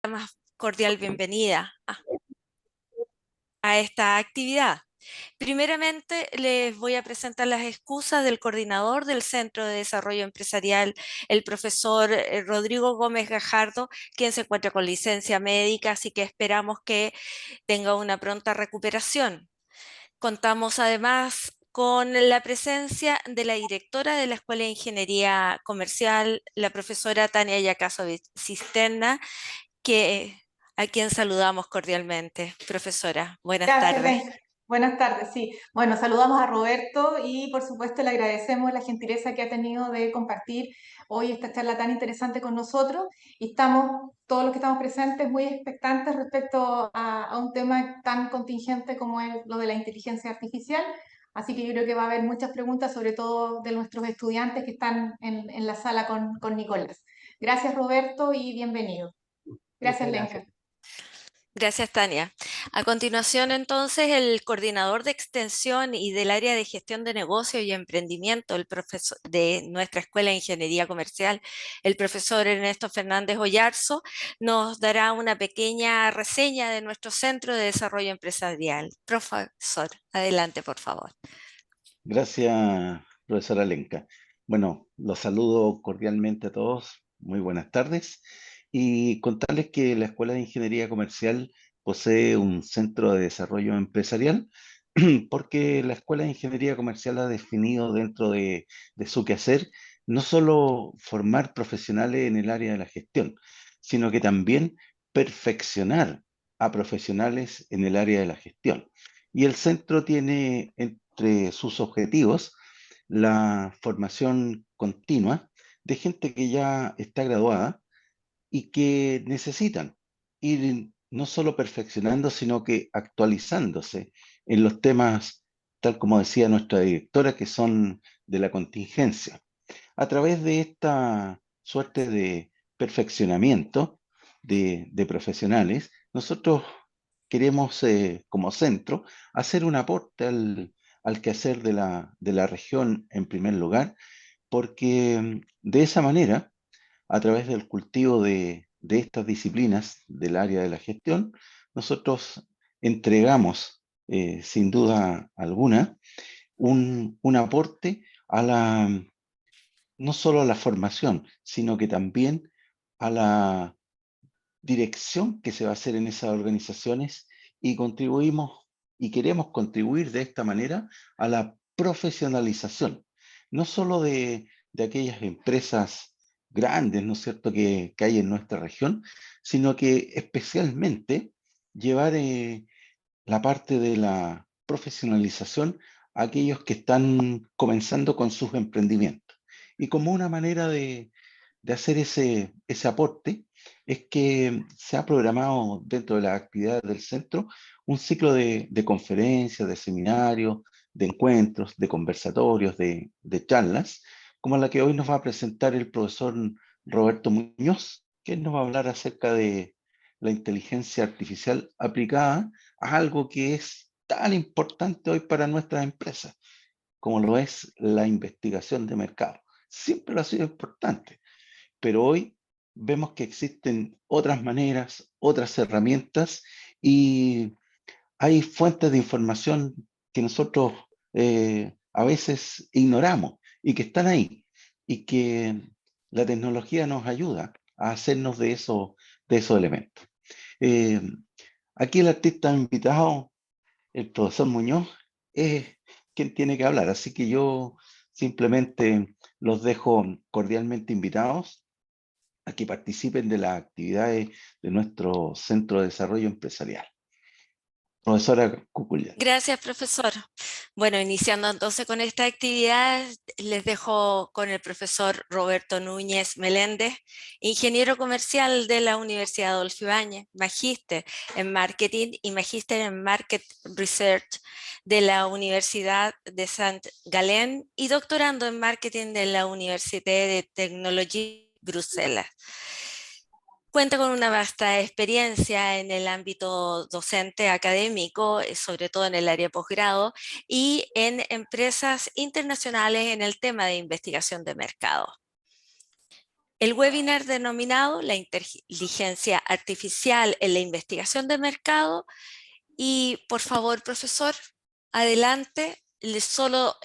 Más cordial bienvenida a esta actividad. Primeramente, les voy a presentar las excusas del coordinador del Centro de Desarrollo Empresarial, el profesor Rodrigo Gómez Gajardo, quien se encuentra con licencia médica, así que esperamos que tenga una pronta recuperación. Contamos además con la presencia de la directora de la Escuela de Ingeniería Comercial, la profesora Tania Yacasovic Cisterna, que, a quien saludamos cordialmente. Profesora, buenas Gracias, tardes. Lenka. Buenas tardes, sí. Bueno, saludamos a Roberto y por supuesto le agradecemos la gentileza que ha tenido de compartir hoy esta charla tan interesante con nosotros y estamos, todos los que estamos presentes, muy expectantes respecto a un tema tan contingente como es lo de la inteligencia artificial. Así que yo creo que va a haber muchas preguntas, sobre todo de nuestros estudiantes que están en la sala con Nicolás. Gracias, Roberto, y bienvenido. Gracias, Muchas gracias. Lenka. Gracias, Tania. A continuación, entonces, el coordinador de extensión y del área de gestión de negocio y emprendimiento el profesor de nuestra Escuela de Ingeniería Comercial, el profesor Ernesto Fernández Oyarzo, nos dará una pequeña reseña de nuestro Centro de Desarrollo Empresarial. Profesor, adelante, por favor. Gracias, profesora Lenka. Bueno, los saludo cordialmente a todos. Muy buenas tardes. Y contarles que la Escuela de Ingeniería Comercial posee un centro de desarrollo empresarial, porque la Escuela de Ingeniería Comercial ha definido dentro de su quehacer no solo formar profesionales en el área de la gestión, sino que también perfeccionar a profesionales en el área de la gestión. Y el centro tiene entre sus objetivos la formación continua de gente que ya está graduada y que necesitan ir no solo perfeccionando, sino que actualizándose en los temas, tal como decía nuestra directora, que son de la contingencia. A través de esta suerte de perfeccionamiento de profesionales, nosotros queremos, como centro, hacer un aporte al quehacer de la región en primer lugar, porque de esa manera, a través del cultivo de estas disciplinas del área de la gestión, nosotros entregamos, sin duda alguna, un aporte a la, no solo a la formación, sino que también a la dirección que se va a hacer en esas organizaciones y contribuimos y queremos contribuir de esta manera a la profesionalización, no solo de aquellas empresas grandes, ¿no es cierto?, que hay en nuestra región, sino que especialmente llevar la parte de la profesionalización a aquellos que están comenzando con sus emprendimientos. Y como una manera de hacer ese aporte es que se ha programado dentro de las actividades del centro un ciclo de conferencias, de seminarios, de encuentros, de conversatorios, de charlas, como la que hoy nos va a presentar el profesor Roberto Muñoz, que nos va a hablar acerca de la inteligencia artificial aplicada a algo que es tan importante hoy para nuestras empresas, como lo es la investigación de mercado. Siempre lo ha sido importante, pero hoy vemos que existen otras maneras, otras herramientas y hay fuentes de información que nosotros a veces ignoramos y que están ahí y que la tecnología nos ayuda a hacernos de esos elementos. Eh, Aquí el artista invitado, el profesor Muñoz, es quien tiene que hablar, así que yo simplemente los dejo cordialmente invitados a que participen de las actividades de nuestro Centro de Desarrollo Empresarial. Profesora Cuculia. Gracias, profesor. Bueno, iniciando entonces con esta actividad, les dejo con el profesor Roberto Núñez Meléndez, ingeniero comercial de la Universidad Adolfo Ibáñez, magíster en marketing y magíster en market research de la Universidad de Saint Gallen y doctorando en marketing de la Université de Tecnología Bruselas. Cuenta con una vasta experiencia en el ámbito docente académico, sobre todo en el área de posgrado, y en empresas internacionales en el tema de investigación de mercado. el webinar denominado La inteligencia artificial en la investigación de mercado. Y por favor, profesor, adelante. Solo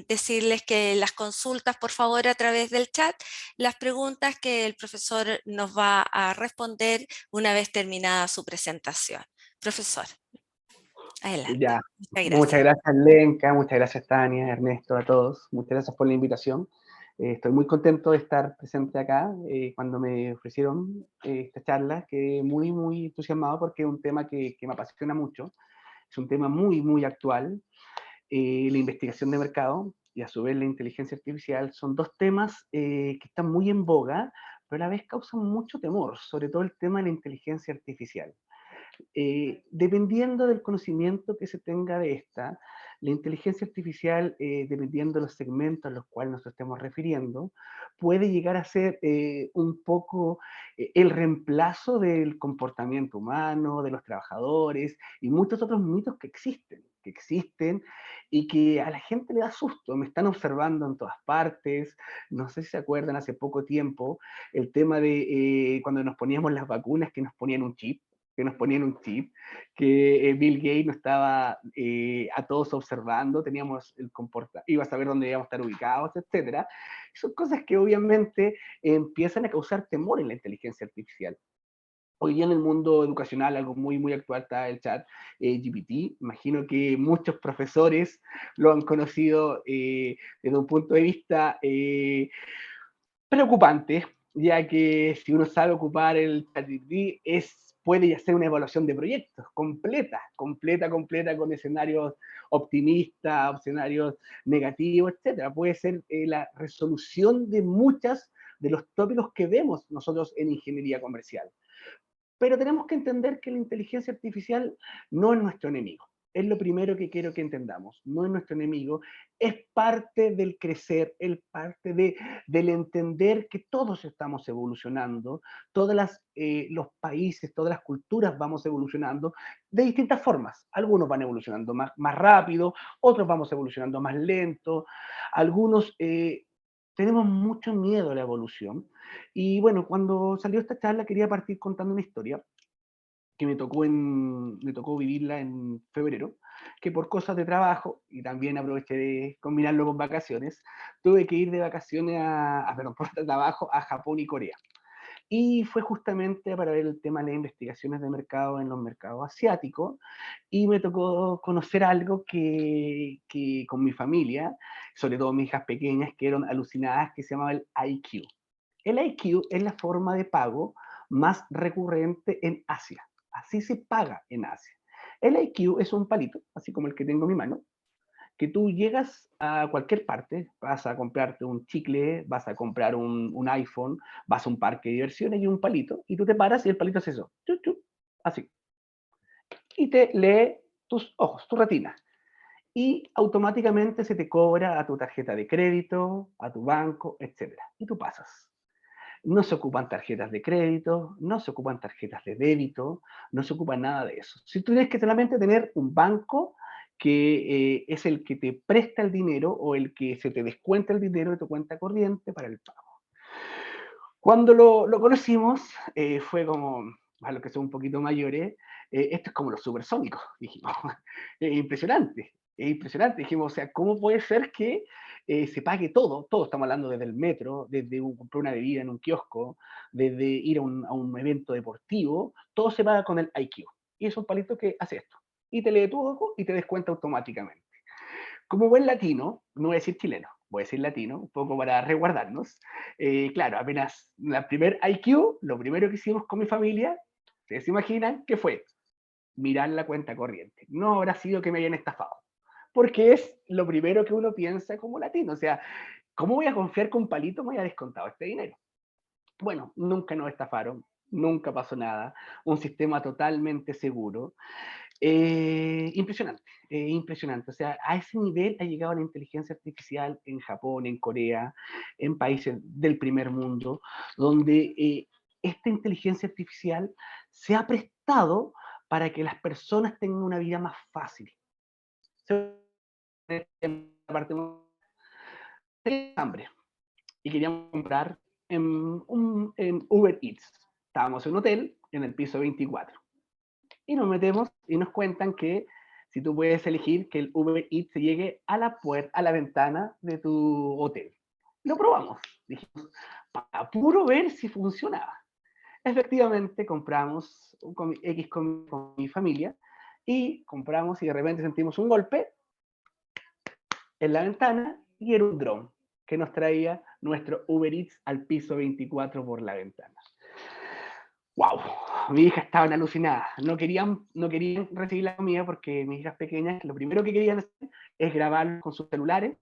decirles que las consultas, por favor, a través del chat, las preguntas que el profesor nos va a responder una vez terminada su presentación. Profesor, adelante. Ya, Muchas muchas gracias. gracias Lenka, muchas gracias Tania, Ernesto, a todos. Muchas gracias por la invitación. Estoy muy contento de estar presente acá. Cuando me ofrecieron esta charla, quedé muy, muy entusiasmado porque es un tema que me apasiona mucho. Es un tema muy, muy actual. La investigación de mercado y a su vez la inteligencia artificial son dos temas que están muy en boga, pero a la vez causan mucho temor, sobre todo el tema de la inteligencia artificial. Dependiendo del conocimiento que se tenga de esta, la inteligencia artificial, dependiendo de los segmentos a los cuales nos estemos refiriendo, puede llegar a ser un poco el reemplazo del comportamiento humano, de los trabajadores y muchos otros mitos que existen y que a la gente le da susto. Me están observando en todas partes. No sé si se acuerdan hace poco tiempo el tema de cuando nos poníamos las vacunas que nos ponían un chip, que Bill Gates nos estaba a todos observando, teníamos el iba a saber dónde íbamos a estar ubicados, etc. Son cosas que obviamente empiezan a causar temor en la inteligencia artificial. Hoy día en el mundo educacional, algo muy, muy actual está el chat GPT. Imagino que muchos profesores lo han conocido desde un punto de vista preocupante, ya que si uno sabe ocupar el ChatGPT puede hacer una evaluación de proyectos completa, con escenarios optimistas, escenarios negativos, etcétera. Puede ser la resolución de muchas de los tópicos que vemos nosotros en ingeniería comercial. Pero tenemos que entender que la inteligencia artificial no es nuestro enemigo. Es lo primero que quiero que entendamos. No es nuestro enemigo, es parte del crecer, es parte del entender que todos estamos evolucionando, los países, todas las culturas vamos evolucionando de distintas formas. Algunos van evolucionando más rápido, otros vamos evolucionando más lento, algunos tenemos mucho miedo a la evolución. Y bueno, cuando salió esta charla quería partir contando una historia que me tocó vivirla en febrero, que por cosas de trabajo, y también aproveché de combinarlo con vacaciones, tuve que ir de vacaciones perdón, por trabajo a Japón y Corea. Y fue justamente para ver el tema de las investigaciones de mercado en los mercados asiáticos, y me tocó conocer algo que con mi familia, sobre todo mis hijas pequeñas, quedaron alucinadas, que se llamaba el IQ. El IQ es la forma de pago más recurrente en Asia. Así se paga en Asia. El IQ es un palito, así como el que tengo en mi mano, que tú llegas a cualquier parte, vas a comprarte un chicle, vas a comprar un iPhone, vas a un parque de diversiones y un palito, y tú te paras y el palito hace eso, chup, chup, así. Y te lee tus ojos, tu retina. Y automáticamente se te cobra a tu tarjeta de crédito, a tu banco, etc. Y tú pasas. No se ocupan tarjetas de crédito, no se ocupan tarjetas de débito, no se ocupa nada de eso. Si tú tienes que solamente tener un banco que es el que te presta el dinero o el que se te descuenta el dinero de tu cuenta corriente para el pago. Cuando lo conocimos, fue como, a los que son un poquito mayores, esto es como los supersónicos, dijimos. Es impresionante, dijimos, o sea, ¿cómo puede ser que se pague todo? Todo, estamos hablando desde el metro, desde comprar una bebida en un kiosco, desde ir a un evento deportivo, todo se paga con el IQ. Y es un palito que hace esto. Y te lee tu ojo y te descuenta automáticamente. Como buen latino, no voy a decir chileno, voy a decir latino, un poco para resguardarnos. Claro, apenas la primer IQ, lo primero que hicimos con mi familia, ustedes se imaginan, ¿qué fue? Mirar la cuenta corriente. No habrá sido que me hayan estafado. Porque es lo primero que uno piensa como latino. O sea, ¿cómo voy a confiar que un palito me haya descontado este dinero? Bueno, nunca nos estafaron, nunca pasó nada. Un sistema totalmente seguro. Impresionante, impresionante. O sea, a ese nivel ha llegado la inteligencia artificial en Japón, en Corea, en países del primer mundo, donde esta inteligencia artificial se ha prestado para que las personas tengan una vida más fácil. Tenía hambre y queríamos comprar en Uber Eats. Estábamos en un hotel en el piso 24. Y nos metemos y nos cuentan que si tú puedes elegir que el Uber Eats llegue a la puerta, a la ventana de tu hotel. Lo probamos. Dijimos, para puro ver si funcionaba. Efectivamente, compramos con mi familia y compramos y de repente sentimos un golpe en la ventana y era un dron que nos traía nuestro Uber Eats al piso 24 por la ventana. ¡Wow! Mi hija estaban alucinadas. No querían recibir la comida porque mis hijas pequeñas lo primero que querían hacer es grabar con sus celulares,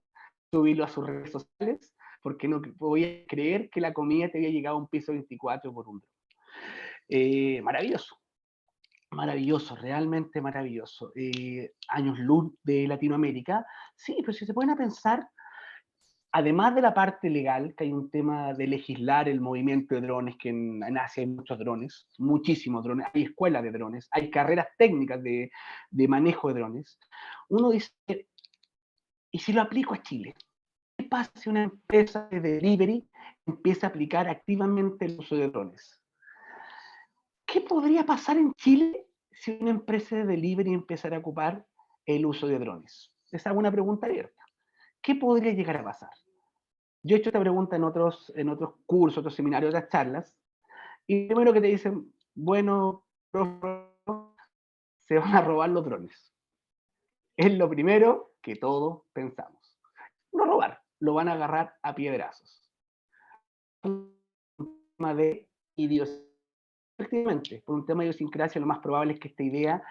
subirlo a sus redes sociales, porque no podía creer que la comida te había llegado a un piso 24 por un dron. Maravilloso. Maravilloso, realmente maravilloso. Años luz de Latinoamérica. Sí, pero si se ponen a pensar, además de la parte legal, que hay un tema de legislar el movimiento de drones, que en Asia hay muchos drones, muchísimos drones, hay escuelas de drones, hay carreras técnicas de manejo de drones, uno dice, ¿y si lo aplico a Chile? ¿Qué pasa si una empresa de delivery empieza a aplicar activamente el uso de drones? ¿Qué podría pasar en Chile si una empresa de delivery empezara a ocupar el uso de drones? Les hago una pregunta abierta. ¿Qué podría llegar a pasar? Yo he hecho esta pregunta en otros cursos, otros seminarios, otras charlas, y primero que te dicen, bueno, se van a robar los drones. Es lo primero que todos pensamos. No robar, lo van a agarrar a piedrazos. Un tema de idiosincrasia. Efectivamente, por un tema de idiosincrasia, lo más probable es que esta idea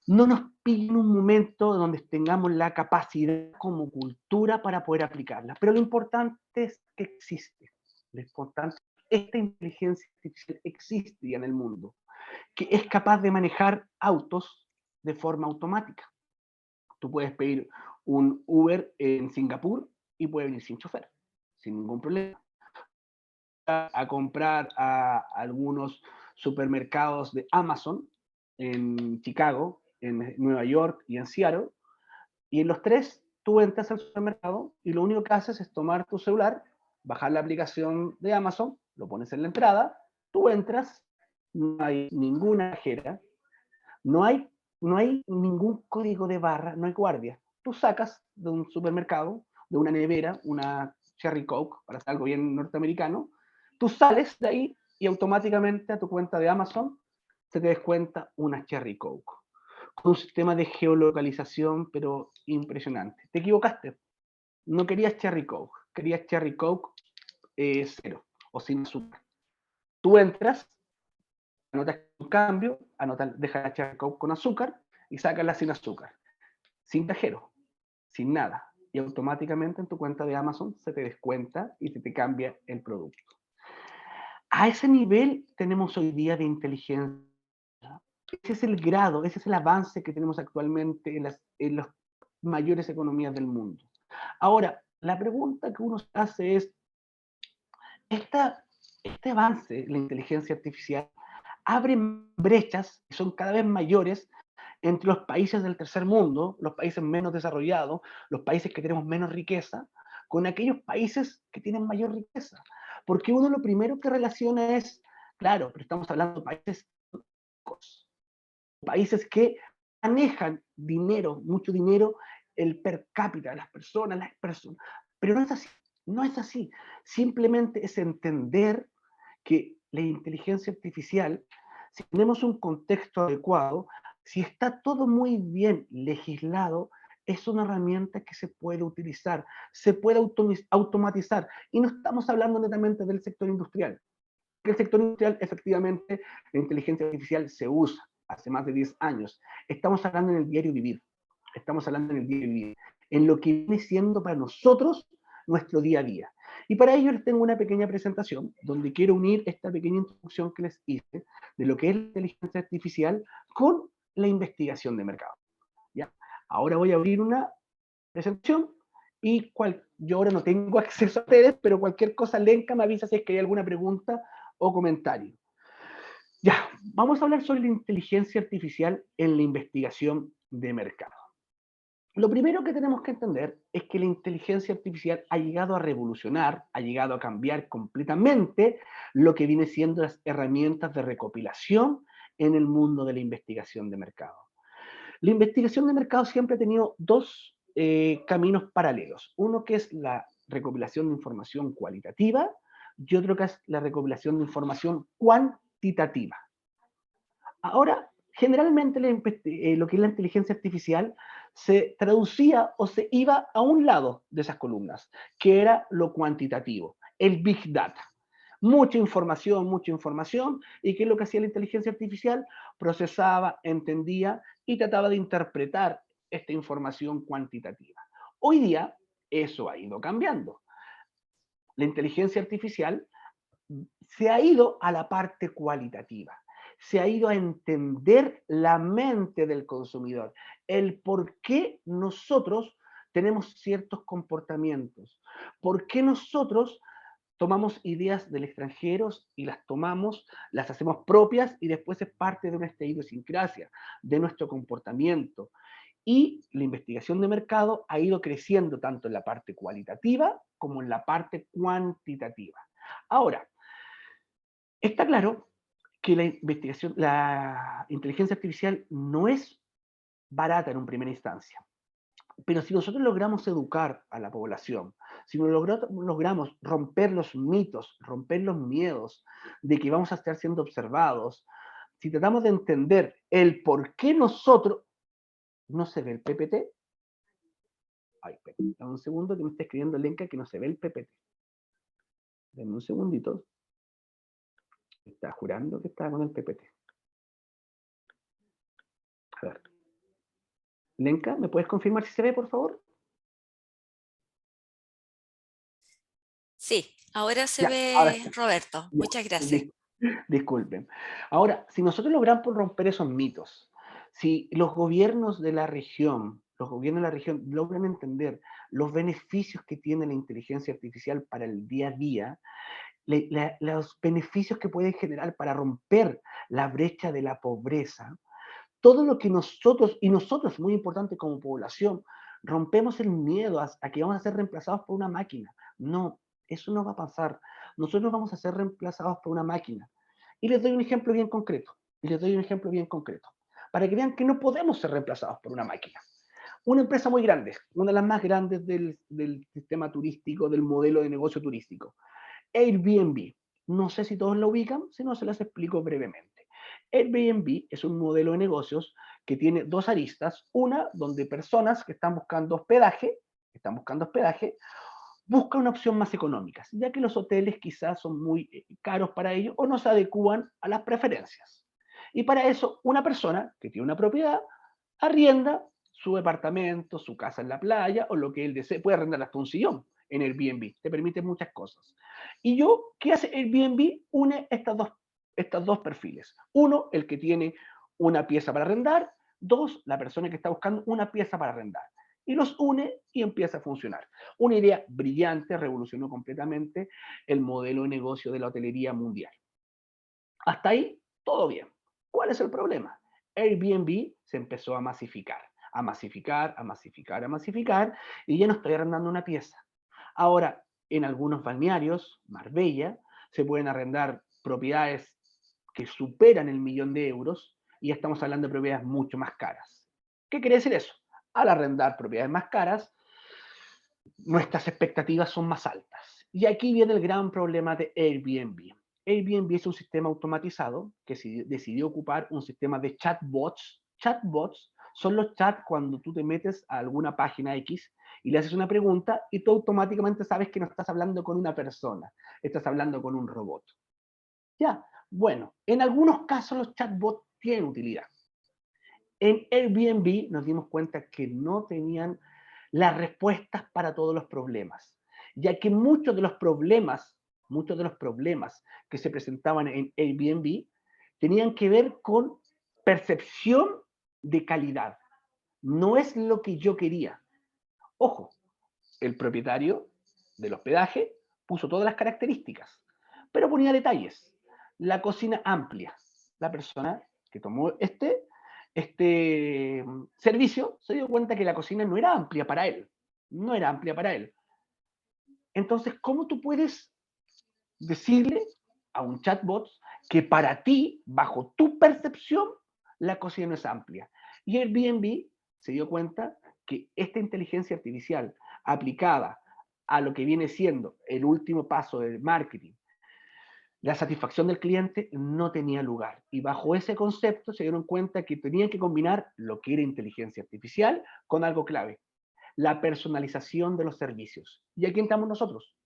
no nos pille en un momento donde tengamos la capacidad como cultura para poder aplicarla. Pero lo importante es que existe. Lo importante es que esta inteligencia artificial existe ya en el mundo, que es capaz de manejar autos de forma automática. Tú puedes pedir un Uber en Singapur y puede venir sin chofer, sin ningún problema. A comprar a algunos supermercados de Amazon en Chicago, en Nueva York y en Seattle, y en los tres tú entras al supermercado y lo único que haces es tomar tu celular, bajar la aplicación de Amazon, lo pones en la entrada, tú entras, no hay ninguna cajera, no hay ningún código de barra, no hay guardia. Tú sacas de un supermercado, de una nevera, una Cherry Coke, para hacer algo bien norteamericano, tú sales de ahí y automáticamente a tu cuenta de Amazon se te descuenta una Cherry Coke. Con un sistema de geolocalización, pero impresionante. Te equivocaste. No querías Cherry Coke, querías Cherry Coke cero o sin azúcar. Tú entras, anotas un cambio, dejas la Cherry Coke con azúcar y sacas la sin azúcar. Sin cajero, sin nada. Y automáticamente en tu cuenta de Amazon se te descuenta y se te cambia el producto. A ese nivel tenemos hoy día de inteligencia. Ese es el grado, ese es el avance que tenemos actualmente en las mayores economías del mundo. Ahora, la pregunta que uno se hace es, este avance, la inteligencia artificial, abre brechas que son cada vez mayores entre los países del tercer mundo, los países menos desarrollados, los países que tenemos menos riqueza, con aquellos países que tienen mayor riqueza. Porque uno lo primero que relaciona es, claro, pero estamos hablando de países que manejan dinero, mucho dinero, el per cápita de las personas, pero no es así, no es así. Simplemente es entender que la inteligencia artificial, si tenemos un contexto adecuado, si está todo muy bien legislado, es una herramienta que se puede utilizar, se puede automatizar. Y no estamos hablando netamente del sector industrial. En el sector industrial, efectivamente, la inteligencia artificial se usa hace más de 10 años. Estamos hablando en el diario vivir. Estamos hablando en el diario vivir. En lo que viene siendo para nosotros nuestro día a día. Y para ello les tengo una pequeña presentación donde quiero unir esta pequeña introducción que les hice de lo que es la inteligencia artificial con la investigación de mercado. ¿Ya? Ahora voy a abrir una presentación y yo ahora no tengo acceso a ustedes, pero cualquier cosa, Lenka me avisa si es que hay alguna pregunta o comentario. Ya, vamos a hablar sobre la inteligencia artificial en la investigación de mercado. Lo primero que tenemos que entender es que la inteligencia artificial ha llegado a revolucionar, ha llegado a cambiar completamente lo que viene siendo las herramientas de recopilación en el mundo de la investigación de mercado. La investigación de mercado siempre ha tenido dos caminos paralelos. Uno que es la recopilación de información cualitativa y otro que es la recopilación de información cuantitativa. Ahora, generalmente lo que es la inteligencia artificial se traducía o se iba a un lado de esas columnas, que era lo cuantitativo, el Big Data. Mucha información, y ¿qué es lo que hacía la inteligencia artificial? Procesaba, entendía y trataba de interpretar esta información cuantitativa. Hoy día, eso ha ido cambiando. La inteligencia artificial se ha ido a la parte cualitativa, se ha ido a entender la mente del consumidor, el por qué nosotros tenemos ciertos comportamientos, por qué nosotros tomamos ideas del extranjero y las tomamos, las hacemos propias y después es parte de nuestra idiosincrasia, de nuestro comportamiento. Y la investigación de mercado ha ido creciendo tanto en la parte cualitativa como en la parte cuantitativa. Ahora, está claro que la inteligencia artificial no es barata en una primera instancia. Pero si nosotros logramos educar a la población, si logramos romper los mitos, romper los miedos de que vamos a estar siendo observados, si tratamos de entender el por qué nosotros... ¿No se ve el PPT? Ay, dame un segundo que me está escribiendo Lenka que no se ve el PPT. Dame un segundito. Está jurando que está con el PPT. A ver. Lenka, ¿me puedes confirmar si se ve, por favor? Sí, ahora se Ya, ve, ahora sí. Roberto. Ya, Muchas gracias. Disculpen. Ahora, si nosotros logramos romper esos mitos, si los gobiernos de la región logran entender los beneficios que tiene la inteligencia artificial para el día a día, los beneficios que puede generar para romper la brecha de la pobreza, todo lo que nosotros, muy importante como población, rompemos el miedo a que vamos a ser reemplazados por una máquina. No, eso no va a pasar. Nosotros vamos a ser reemplazados por una máquina. Y les doy un ejemplo bien concreto. Para que vean que no podemos ser reemplazados por una máquina. Una empresa muy grande, una de las más grandes del sistema turístico, del modelo de negocio turístico. Airbnb. No sé si todos lo ubican, si no se las explico brevemente. Airbnb es un modelo de negocios que tiene dos aristas. Una, donde personas que están buscando hospedaje, buscan una opción más económica, ya que los hoteles quizás son muy caros para ellos o no se adecúan a las preferencias. Y para eso, una persona que tiene una propiedad arrienda su departamento, su casa en la playa o lo que él desee. Puede arrendar hasta un sillón en Airbnb. Te permite muchas cosas. Y ¿qué hace Airbnb? Une estos dos perfiles. Uno, el que tiene una pieza para arrendar. Dos, la persona que está buscando una pieza para arrendar. Y los une y empieza a funcionar. Una idea brillante, revolucionó completamente el modelo de negocio de la hotelería mundial. Hasta ahí, todo bien. ¿Cuál es el problema? Airbnb se empezó a masificar, y ya no estoy arrendando una pieza. Ahora, en algunos balnearios, Marbella, se pueden arrendar propiedades que superan el 1.000.000 de euros y ya estamos hablando de propiedades mucho más caras. ¿Qué quiere decir eso? Al arrendar propiedades más caras, nuestras expectativas son más altas. Y aquí viene el gran problema de Airbnb. Airbnb es un sistema automatizado que decidió ocupar un sistema de chatbots. Chatbots son los chats cuando tú te metes a alguna página X y le haces una pregunta y tú automáticamente sabes que no estás hablando con una persona, estás hablando con un robot. Ya, bueno, en algunos casos los chatbots tienen utilidad. En Airbnb nos dimos cuenta que no tenían las respuestas para todos los problemas, ya que muchos de los problemas que se presentaban en Airbnb tenían que ver con percepción de calidad. No es lo que yo quería. Ojo, el propietario del hospedaje puso todas las características, pero ponía detalles. La cocina amplia. La persona que tomó este servicio, se dio cuenta que la cocina no era amplia para él. No era amplia para él. Entonces, ¿cómo tú puedes decirle a un chatbot que para ti, bajo tu percepción, la cocina no es amplia? Y Airbnb se dio cuenta que esta inteligencia artificial aplicada a lo que viene siendo el último paso del marketing, la satisfacción del cliente, no tenía lugar. Y bajo ese concepto se dieron cuenta que tenían que combinar lo que era inteligencia artificial con algo clave: la personalización de los servicios. ¿Y aquí estamos nosotros?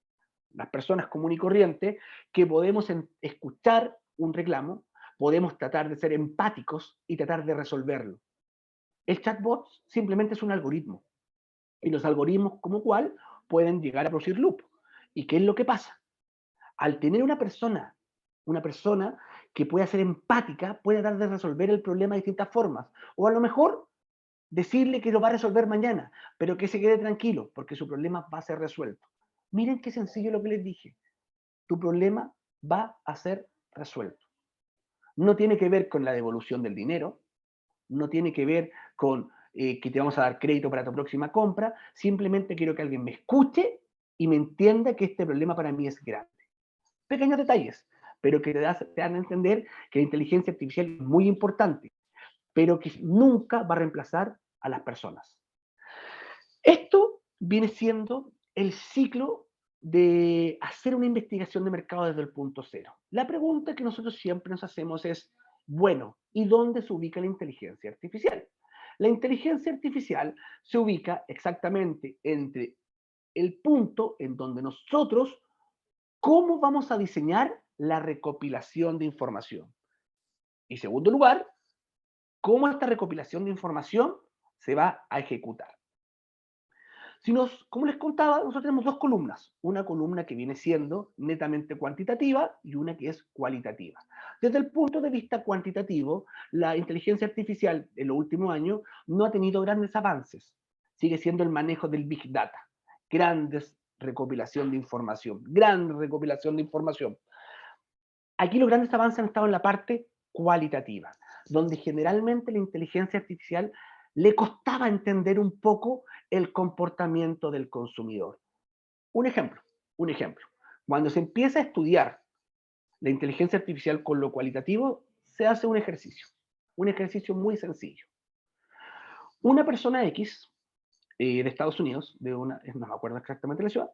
Las personas comunes y corrientes, que podemos escuchar un reclamo, podemos tratar de ser empáticos y tratar de resolverlo. El chatbot simplemente es un algoritmo, y los algoritmos como cual pueden llegar a producir loop. ¿Y qué es lo que pasa? Al tener una persona que pueda ser empática, puede tratar de resolver el problema de distintas formas, o a lo mejor decirle que lo va a resolver mañana, pero que se quede tranquilo, porque su problema va a ser resuelto. Miren qué sencillo lo que les dije. Tu problema va a ser resuelto. No tiene que ver con la devolución del dinero, no tiene que ver con que te vamos a dar crédito para tu próxima compra, simplemente quiero que alguien me escuche y me entienda que este problema para mí es grande. Pequeños detalles, pero que te dan a entender que la inteligencia artificial es muy importante, pero que nunca va a reemplazar a las personas. Esto viene siendo el ciclo de hacer una investigación de mercado desde el punto cero. La pregunta que nosotros siempre nos hacemos es, bueno, ¿y dónde se ubica la inteligencia artificial? La inteligencia artificial se ubica exactamente entre el punto en donde nosotros, ¿cómo vamos a diseñar la recopilación de información? Y segundo lugar, ¿cómo esta recopilación de información se va a ejecutar? Como les contaba, nosotros tenemos dos columnas. Una columna que viene siendo netamente cuantitativa y una que es cualitativa. Desde el punto de vista cuantitativo, la inteligencia artificial en los últimos años no ha tenido grandes avances. Sigue siendo el manejo del Big Data. Grandes recopilación de información. Gran recopilación de información. Aquí los grandes avances han estado en la parte cualitativa, donde generalmente la inteligencia artificial le costaba entender un poco el comportamiento del consumidor. Un ejemplo. Cuando se empieza a estudiar la inteligencia artificial con lo cualitativo, se hace un ejercicio muy sencillo. Una persona X de Estados Unidos, no me acuerdo exactamente la ciudad,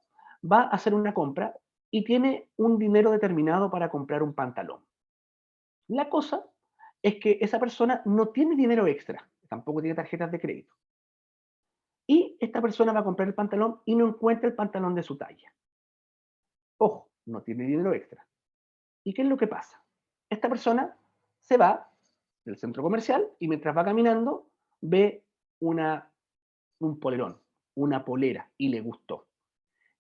va a hacer una compra y tiene un dinero determinado para comprar un pantalón. La cosa es que esa persona no tiene dinero extra, tampoco tiene tarjetas de crédito. Y esta persona va a comprar el pantalón y no encuentra el pantalón de su talla. Ojo, no tiene dinero extra. ¿Y qué es lo que pasa? Esta persona se va del centro comercial y mientras va caminando ve un polerón, una polera, y le gustó.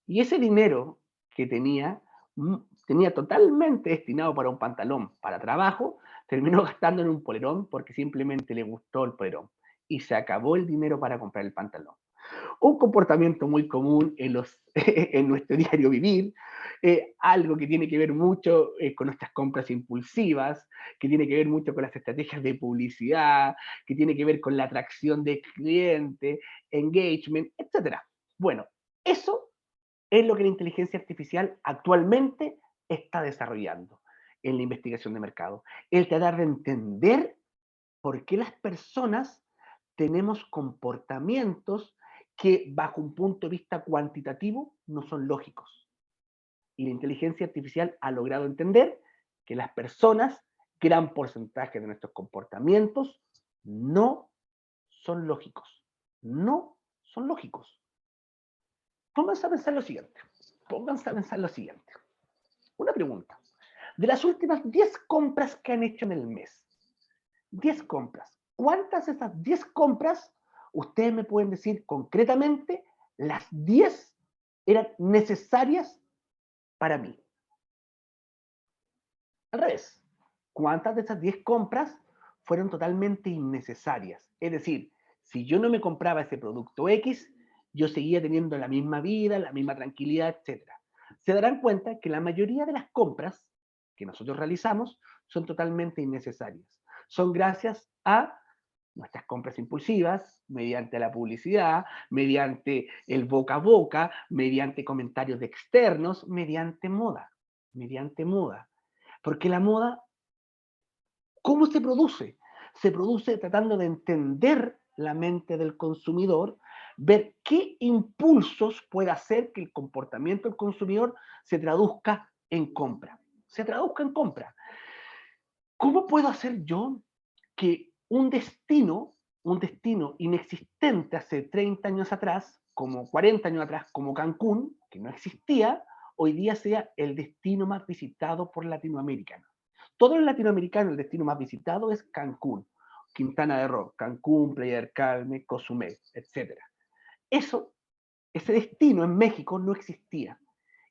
Y ese dinero que tenía totalmente destinado para un pantalón para trabajo, terminó gastando en un polerón porque simplemente le gustó el polerón. Y se acabó el dinero para comprar el pantalón. Un comportamiento muy común en nuestro diario vivir, algo que tiene que ver mucho con nuestras compras impulsivas, que tiene que ver mucho con las estrategias de publicidad, que tiene que ver con la atracción de clientes, engagement, etc. Bueno, eso es lo que la inteligencia artificial actualmente está desarrollando en la investigación de mercado. El tratar de entender por qué las personas tenemos comportamientos que bajo un punto de vista cuantitativo no son lógicos. Y la inteligencia artificial ha logrado entender que las personas, gran porcentaje de nuestros comportamientos, no son lógicos. No son lógicos. Pónganse a pensar lo siguiente. Una pregunta. De las últimas 10 compras que han hecho en el mes, 10 compras, ¿cuántas de esas 10 compras ustedes me pueden decir concretamente las 10 eran necesarias para mí? Al revés, ¿cuántas de esas 10 compras fueron totalmente innecesarias? Es decir, si yo no me compraba ese producto X, yo seguía teniendo la misma vida, la misma tranquilidad, etc. Se darán cuenta que la mayoría de las compras que nosotros realizamos son totalmente innecesarias. Son gracias a nuestras compras impulsivas, mediante la publicidad, mediante el boca a boca, mediante comentarios de externos, mediante moda. Mediante moda. Porque la moda, ¿cómo se produce? Se produce tratando de entender la mente del consumidor, ver qué impulsos puede hacer que el comportamiento del consumidor se traduzca en compra. Se traduzca en compra. ¿Cómo puedo hacer yo que un destino inexistente hace 30 años atrás, como 40 años atrás, como Cancún, que no existía, hoy día sea el destino más visitado por latinoamericanos? Todos los latinoamericanos, el destino más visitado es Cancún, Quintana Roo, Cancún, Playa del Carmen, Cozumel, etc. Ese destino en México no existía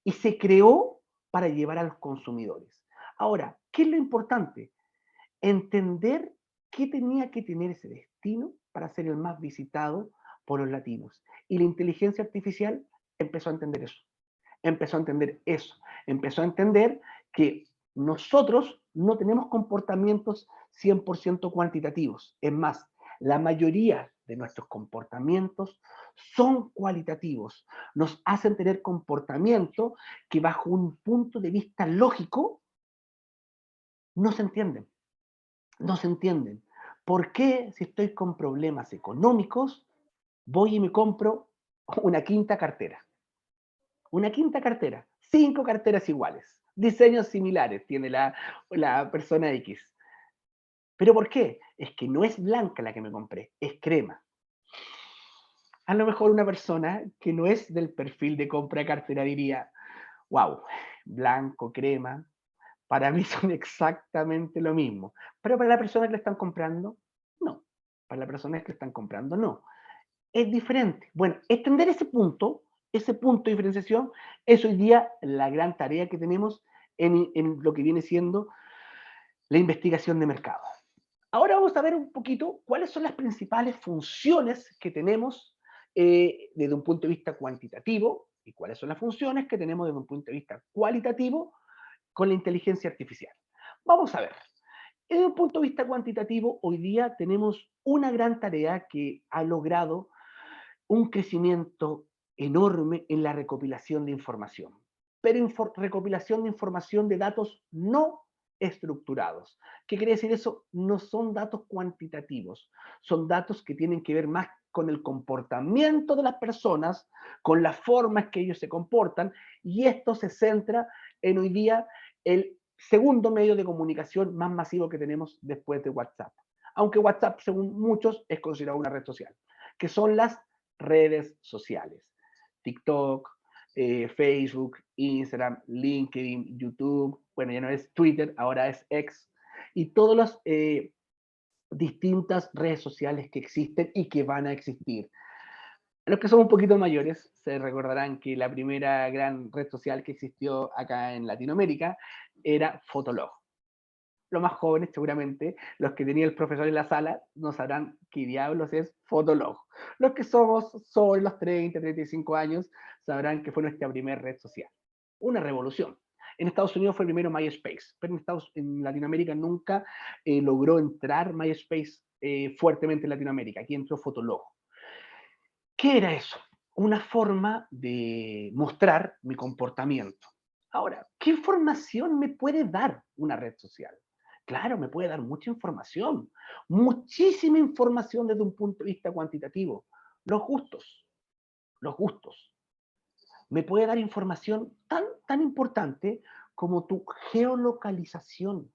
y se creó para llevar a los consumidores. Ahora, ¿qué es lo importante? Entender qué tenía que tener ese destino para ser el más visitado por los latinos. Y la inteligencia artificial empezó a entender eso. Empezó a entender eso. Empezó a entender que nosotros no tenemos comportamientos 100% cuantitativos. Es más, la mayoría de nuestros comportamientos son cualitativos. Nos hacen tener comportamientos que bajo un punto de vista lógico no se entienden. No se entienden. ¿Por qué, si estoy con problemas económicos, voy y me compro una quinta cartera? Una quinta cartera, 5 carteras iguales, diseños similares tiene la persona X. ¿Pero por qué? Es que no es blanca la que me compré, es crema. A lo mejor una persona que no es del perfil de compra de cartera diría, wow, blanco, crema, para mí son exactamente lo mismo. Pero para la persona que le están comprando, no. Para la persona que le están comprando, no. Es diferente. Bueno, extender ese punto de diferenciación, es hoy día la gran tarea que tenemos en lo que viene siendo la investigación de mercado. Ahora vamos a ver un poquito cuáles son las principales funciones que tenemos desde un punto de vista cuantitativo y cuáles son las funciones que tenemos desde un punto de vista cualitativo con la inteligencia artificial. Vamos a ver. Desde un punto de vista cuantitativo, hoy día tenemos una gran tarea que ha logrado un crecimiento enorme en la recopilación de información, pero recopilación de información de datos no estructurados. ¿Qué quiere decir eso? No son datos cuantitativos, son datos que tienen que ver más con el comportamiento de las personas, con las formas que ellos se comportan, y esto se centra en hoy día el segundo medio de comunicación más masivo que tenemos después de WhatsApp. Aunque WhatsApp, según muchos, es considerado una red social, que son las redes sociales. TikTok, Facebook, Instagram, LinkedIn, YouTube, bueno, ya no es Twitter, ahora es X, y todas las distintas redes sociales que existen y que van a existir. Los que son un poquito mayores se recordarán que la primera gran red social que existió acá en Latinoamérica era Fotolog. Los más jóvenes, seguramente, los que tenía el profesor en la sala, no sabrán qué diablos es Fotolog. Los que somos sobre los 30, 35 años, sabrán que fue nuestra primera red social. Una revolución. En Estados Unidos fue el primero MySpace, pero en Latinoamérica nunca logró entrar MySpace fuertemente en Latinoamérica. Aquí entró Fotolog. ¿Qué era eso? Una forma de mostrar mi comportamiento. Ahora, ¿qué información me puede dar una red social? Claro, me puede dar mucha información, muchísima información desde un punto de vista cuantitativo. Los gustos, los gustos. Me puede dar información tan importante como tu geolocalización.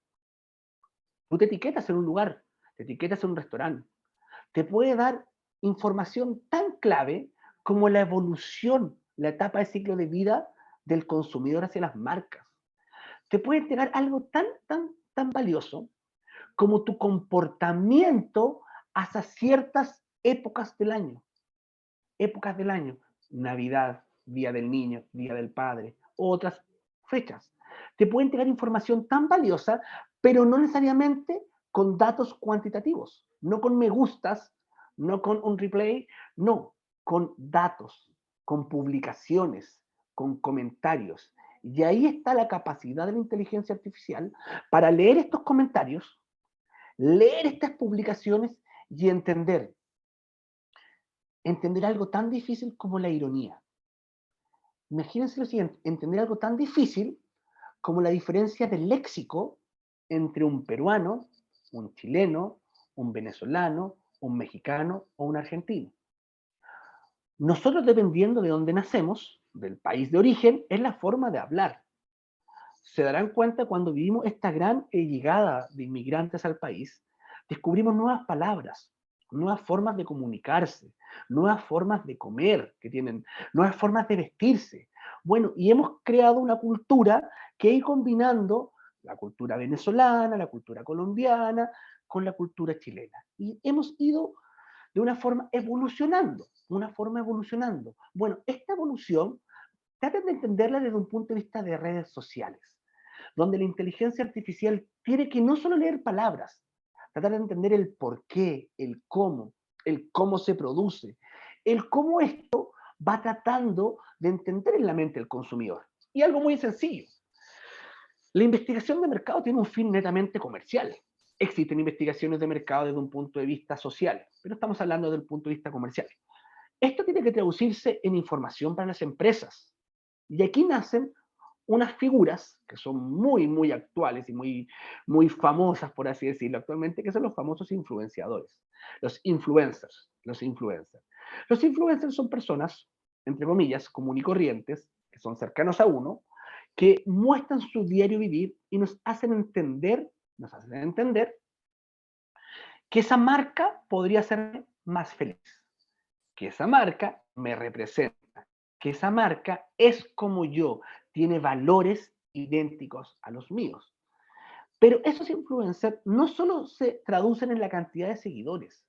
Tú te etiquetas en un lugar, te etiquetas en un restaurante. Te puede dar información tan clave como la evolución, la etapa de ciclo de vida del consumidor hacia las marcas. Te puede entregar algo tan valioso como tu comportamiento hacia ciertas épocas del año. Épocas del año, Navidad, Día del Niño, Día del Padre, otras fechas. Te puede entregar información tan valiosa, pero no necesariamente con datos cuantitativos, no con me gustas, no con un replay, no, con datos, con publicaciones, con comentarios. Y ahí está la capacidad de la inteligencia artificial para leer estos comentarios, leer estas publicaciones y entender algo tan difícil como la ironía. Imagínense lo siguiente, entender algo tan difícil como la diferencia del léxico entre un peruano, un chileno, un venezolano, un mexicano o un argentino. Nosotros, dependiendo de dónde nacemos, del país de origen, es la forma de hablar. Se darán cuenta cuando vivimos esta gran llegada de inmigrantes al país, descubrimos nuevas palabras, nuevas formas de comunicarse, nuevas formas de comer que tienen, nuevas formas de vestirse. Bueno, y hemos creado una cultura que ha ido combinando la cultura venezolana, la cultura colombiana, con la cultura chilena. Y hemos ido de una forma evolucionando, Bueno, esta evolución, traten de entenderla desde un punto de vista de redes sociales, donde la inteligencia artificial tiene que no solo leer palabras, tratar de entender el por qué, el cómo se produce, el cómo esto va tratando de entender en la mente del consumidor. Y algo muy sencillo. La investigación de mercado tiene un fin netamente comercial. Existen investigaciones de mercado desde un punto de vista social, pero estamos hablando del punto de vista comercial. Esto tiene que traducirse en información para las empresas. Y aquí nacen unas figuras que son muy, muy actuales y muy, muy famosas, por así decirlo, actualmente, que son los famosos influenciadores, los influencers. Los influencers son personas, entre comillas, común y corrientes, que son cercanos a uno, que muestran su diario vivir y nos hacen entender que esa marca podría ser más feliz, que esa marca me representa, que esa marca es como yo, tiene valores idénticos a los míos. Pero esos influencers no solo se traducen en la cantidad de seguidores,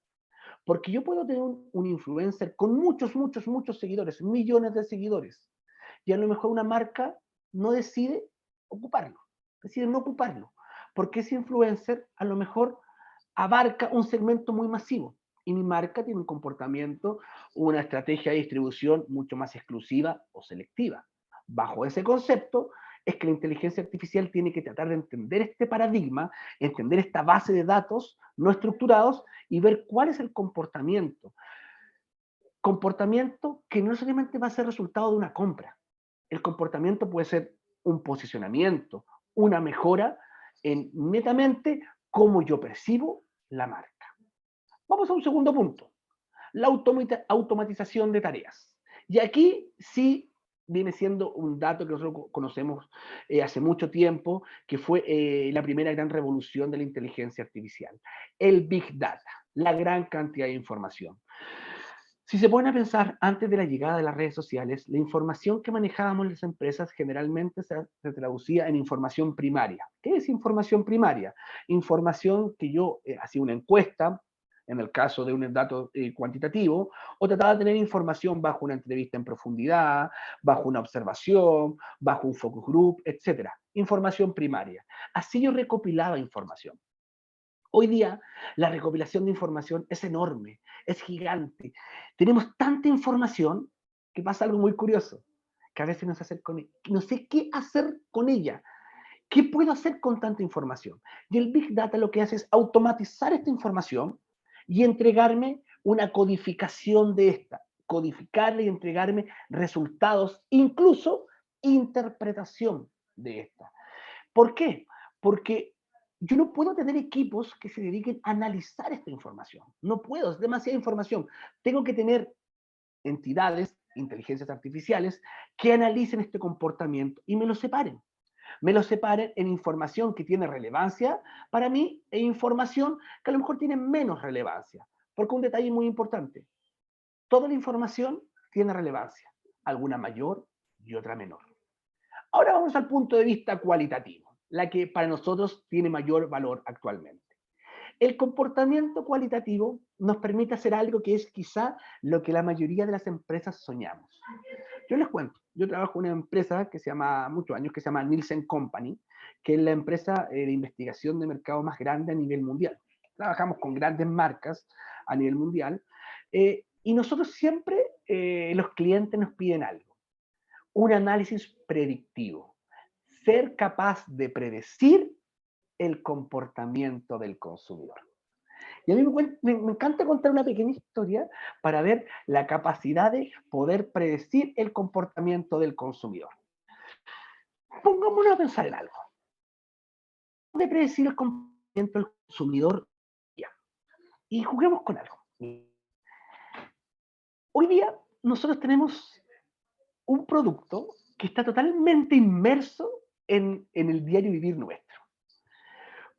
porque yo puedo tener un influencer con muchos, muchos, muchos seguidores, millones de seguidores, y a lo mejor una marca no decide no ocuparlo, porque ese influencer a lo mejor abarca un segmento muy masivo, y mi marca tiene un comportamiento, una estrategia de distribución mucho más exclusiva o selectiva. Bajo ese concepto es que la inteligencia artificial tiene que tratar de entender este paradigma, entender esta base de datos no estructurados y ver cuál es el comportamiento. Comportamiento que no necesariamente va a ser resultado de una compra. El comportamiento puede ser un posicionamiento, una mejora en netamente cómo yo percibo la marca. Vamos a un segundo punto, la automatización de tareas. Y aquí sí viene siendo un dato que nosotros conocemos hace mucho tiempo, que fue la primera gran revolución de la inteligencia artificial, el Big Data, la gran cantidad de información. Si se ponen a pensar, antes de la llegada de las redes sociales, la información que manejábamos las empresas generalmente se traducía en información primaria. ¿Qué es información primaria? Información que yo hacía una encuesta, en el caso de un dato cuantitativo, o trataba de tener información bajo una entrevista en profundidad, bajo una observación, bajo un focus group, etc. Información primaria. Así yo recopilaba información. Hoy día la recopilación de información es enorme, es gigante. Tenemos tanta información que pasa algo muy curioso, que a veces no sé qué hacer con ella. ¿Qué puedo hacer con tanta información? Y el Big Data lo que hace es automatizar esta información y entregarme una codificación de esta, codificarla y entregarme resultados, incluso interpretación de esta. ¿Por qué? Porque yo no puedo tener equipos que se dediquen a analizar esta información. No puedo, es demasiada información. Tengo que tener entidades, inteligencias artificiales, que analicen este comportamiento y me lo separen. Me lo separen en información que tiene relevancia para mí e información que a lo mejor tiene menos relevancia. Porque un detalle muy importante, toda la información tiene relevancia, alguna mayor y otra menor. Ahora vamos al punto de vista cualitativo, la que para nosotros tiene mayor valor actualmente. El comportamiento cualitativo nos permite hacer algo que es quizá lo que la mayoría de las empresas soñamos. Yo les cuento, yo trabajo en una empresa que se llama, muchos años, que se llama Nielsen Company, que es la empresa de investigación de mercado más grande a nivel mundial. Trabajamos con grandes marcas a nivel mundial y nosotros siempre, los clientes nos piden algo, un análisis predictivo, ser capaz de predecir el comportamiento del consumidor. Y a mí me encanta contar una pequeña historia para ver la capacidad de poder predecir el comportamiento del consumidor. Pongámonos a pensar en algo. De predecir el comportamiento del consumidor y juguemos con algo. Hoy día nosotros tenemos un producto que está totalmente inmerso en el diario vivir nuestro.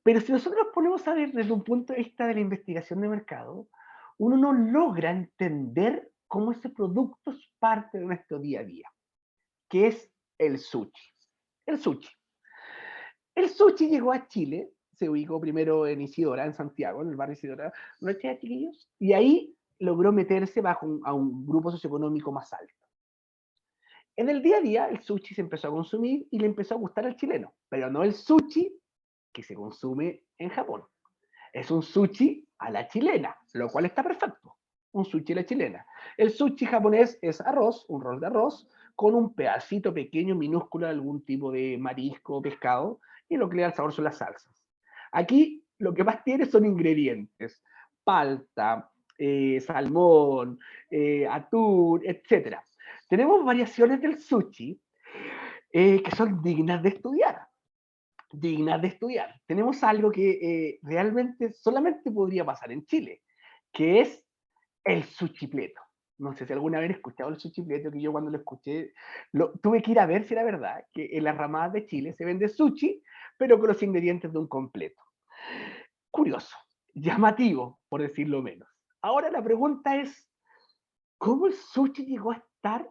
Pero si nosotros nos ponemos a ver desde un punto de vista de la investigación de mercado, uno no logra entender cómo ese producto es parte de nuestro día a día, que es el sushi. El sushi. El sushi llegó a Chile, se ubicó primero en Isidora, en Santiago, en el barrio Isidora, ¿no es, chiquillos? Y ahí logró meterse a un grupo socioeconómico más alto. En el día a día, el sushi se empezó a consumir y le empezó a gustar al chileno, pero no el sushi que se consume en Japón. Es un sushi a la chilena, lo cual está perfecto. Un sushi a la chilena. El sushi japonés es arroz, un rol de arroz, con un pedacito pequeño, minúsculo de algún tipo de marisco o pescado, y lo que le da el sabor son las salsas. Aquí lo que más tiene son ingredientes: palta, salmón, atún, etc. Tenemos variaciones del sushi que son dignas de estudiar. Dignas de estudiar. Tenemos algo que realmente solamente podría pasar en Chile, que es el suchipleto. No sé si alguna vez he escuchado el suchipleto, que yo cuando lo escuché tuve que ir a ver si era verdad, que en las ramadas de Chile se vende sushi, pero con los ingredientes de un completo. Curioso, llamativo, por decirlo menos. Ahora la pregunta es, ¿cómo el sushi llegó a estar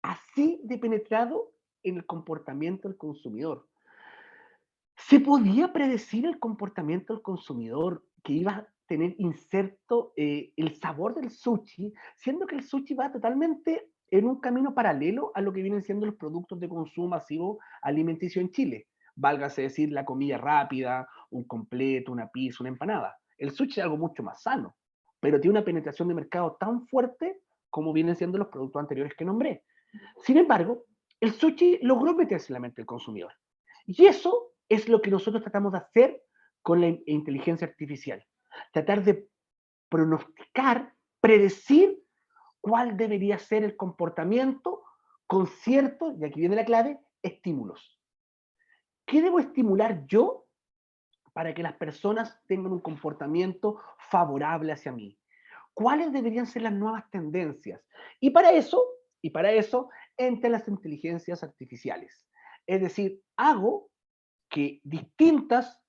así de penetrado en el comportamiento del consumidor? ¿Se podía predecir el comportamiento del consumidor que iba a tener inserto el sabor del sushi, siendo que el sushi va totalmente en un camino paralelo a lo que vienen siendo los productos de consumo masivo alimenticio en Chile? Válgase decir, la comida rápida, un completo, una pizza, una empanada. El sushi es algo mucho más sano, pero tiene una penetración de mercado tan fuerte como vienen siendo los productos anteriores que nombré. Sin embargo, el sushi logró meterse en la mente del consumidor. Y eso es lo que nosotros tratamos de hacer con la inteligencia artificial. Tratar de pronosticar, predecir cuál debería ser el comportamiento con ciertos, y aquí viene la clave, estímulos. ¿Qué debo estimular yo para que las personas tengan un comportamiento favorable hacia mí? ¿Cuáles deberían ser las nuevas tendencias? Y para eso entran las inteligencias artificiales. Es decir, hago que distintas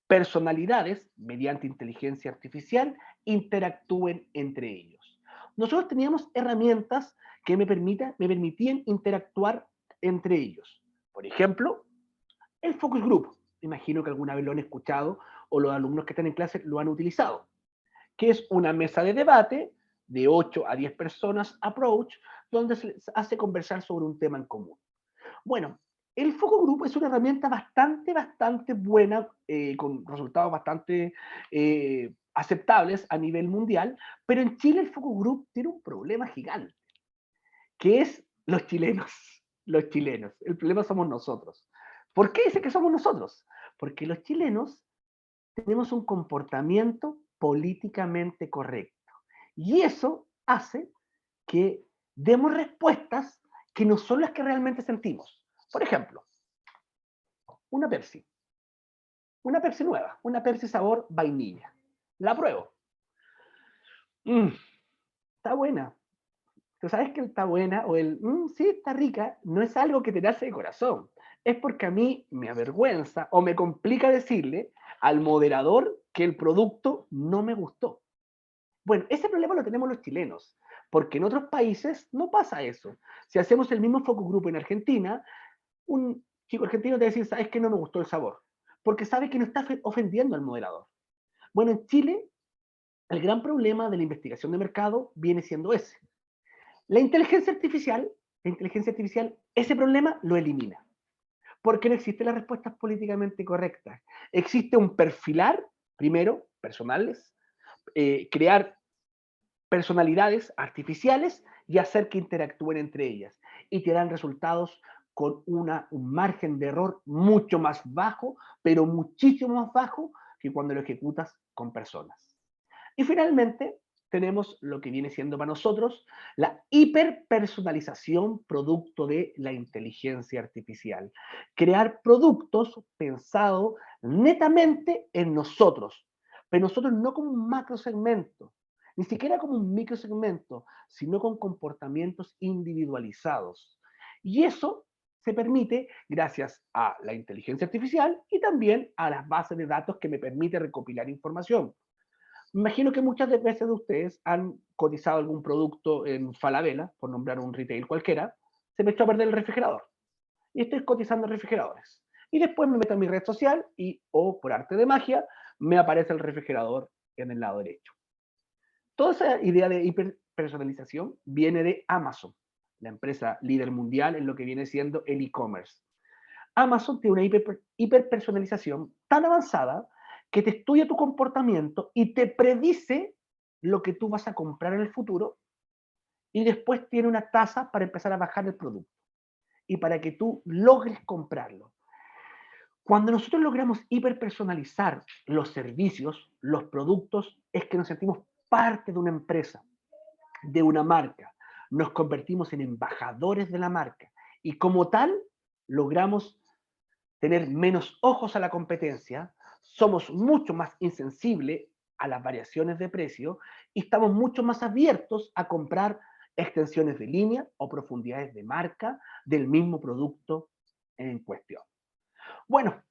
personalidades, mediante inteligencia artificial, interactúen entre ellos. Nosotros teníamos herramientas que me permitían interactuar entre ellos. Por ejemplo, el focus group. Imagino que alguna vez lo han escuchado o los alumnos que están en clase lo han utilizado, que es una mesa de debate de 8 a 10 personas, approach, donde se les hace conversar sobre un tema en común. Bueno, el Focus Group es una herramienta bastante buena, con resultados bastante aceptables a nivel mundial, pero en Chile el Focus Group tiene un problema gigante, que es los chilenos. Los chilenos. El problema somos nosotros. ¿Por qué dice que somos nosotros? Porque los chilenos tenemos un comportamiento políticamente correcto. Y eso hace que demos respuestas que no son las que realmente sentimos. Por ejemplo, una Pepsi. Una Pepsi nueva, una Pepsi sabor vainilla. La pruebo. Está buena. Tú sabes que está buena o sí, está rica, no es algo que te nace de corazón. Es porque a mí me avergüenza o me complica decirle al moderador que el producto no me gustó. Bueno, ese problema lo tenemos los chilenos, porque en otros países no pasa eso. Si hacemos el mismo focus group en Argentina, un chico argentino te va a decir, ¿sabes qué? No me gustó el sabor, porque sabe que no está ofendiendo al moderador. Bueno, en Chile, el gran problema de la investigación de mercado viene siendo ese. La inteligencia artificial, ese problema lo elimina, porque no existen las respuestas políticamente correctas. Existe un perfilar, primero, personales, crear personalidades artificiales y hacer que interactúen entre ellas. Y te dan resultados con un margen de error mucho más bajo, pero muchísimo más bajo que cuando lo ejecutas con personas. Y finalmente, tenemos lo que viene siendo para nosotros la hiperpersonalización producto de la inteligencia artificial. Crear productos pensados netamente en nosotros, pero nosotros no como un macrosegmento, ni siquiera como un microsegmento, sino con comportamientos individualizados. Y eso se permite gracias a la inteligencia artificial y también a las bases de datos que me permite recopilar información. Me imagino que muchas veces de ustedes han cotizado algún producto en Falabella, por nombrar un retail cualquiera, se me echó a perder el refrigerador. Y estoy cotizando refrigeradores. Y después me meto en mi red social y, por arte de magia, me aparece el refrigerador en el lado derecho. Toda esa idea de hiperpersonalización viene de Amazon, la empresa líder mundial en lo que viene siendo el e-commerce. Amazon tiene una hiperpersonalización tan avanzada que te estudia tu comportamiento y te predice lo que tú vas a comprar en el futuro y después tiene una tasa para empezar a bajar el producto y para que tú logres comprarlo. Cuando nosotros logramos hiperpersonalizar los servicios, los productos, es que nos sentimos parte de una empresa, de una marca. Nos convertimos en embajadores de la marca y como tal logramos tener menos ojos a la competencia, somos mucho más insensibles a las variaciones de precio y estamos mucho más abiertos a comprar extensiones de línea o profundidades de marca del mismo producto en cuestión. Bueno,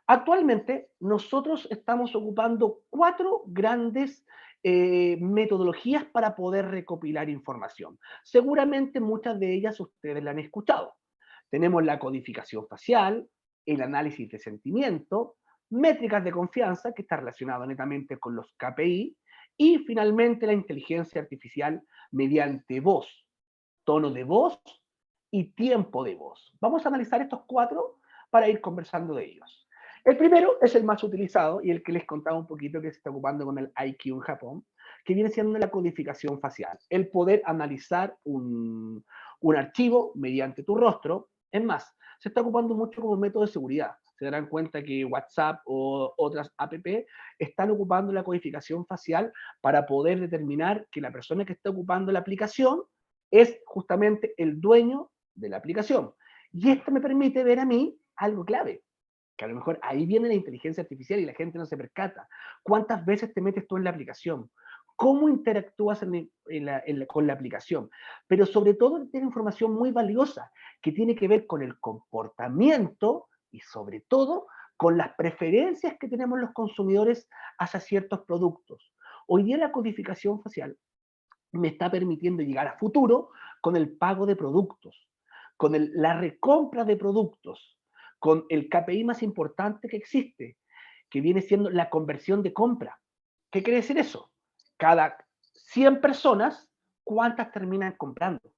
actualmente nosotros estamos ocupando 4 grandes metodologías para poder recopilar información. Seguramente muchas de ellas ustedes la han escuchado. Tenemos la codificación facial, el análisis de sentimiento, métricas de confianza, que está relacionado netamente con los KPI, y finalmente la inteligencia artificial mediante voz, tono de voz y tiempo de voz. Vamos a analizar estos 4 para ir conversando de ellos. El primero es el más utilizado y el que les contaba un poquito que se está ocupando con el IQ en Japón, que viene siendo la codificación facial, el poder analizar un archivo mediante tu rostro. Es más, se está ocupando mucho como método de seguridad. Se darán cuenta que WhatsApp o otras app están ocupando la codificación facial para poder determinar que la persona que está ocupando la aplicación es justamente el dueño de la aplicación. Y esto me permite ver a mí algo clave, que a lo mejor ahí viene la inteligencia artificial y la gente no se percata. ¿Cuántas veces te metes tú en la aplicación? ¿Cómo interactúas con la aplicación? Pero sobre todo tiene información muy valiosa que tiene que ver con el comportamiento y sobre todo con las preferencias que tenemos los consumidores hacia ciertos productos. Hoy día la codificación facial me está permitiendo llegar a futuro con el pago de productos, con la recompra de productos, con el KPI más importante que existe, que viene siendo la conversión de compra. ¿Qué quiere decir eso? Cada 100 personas, ¿cuántas terminan comprando?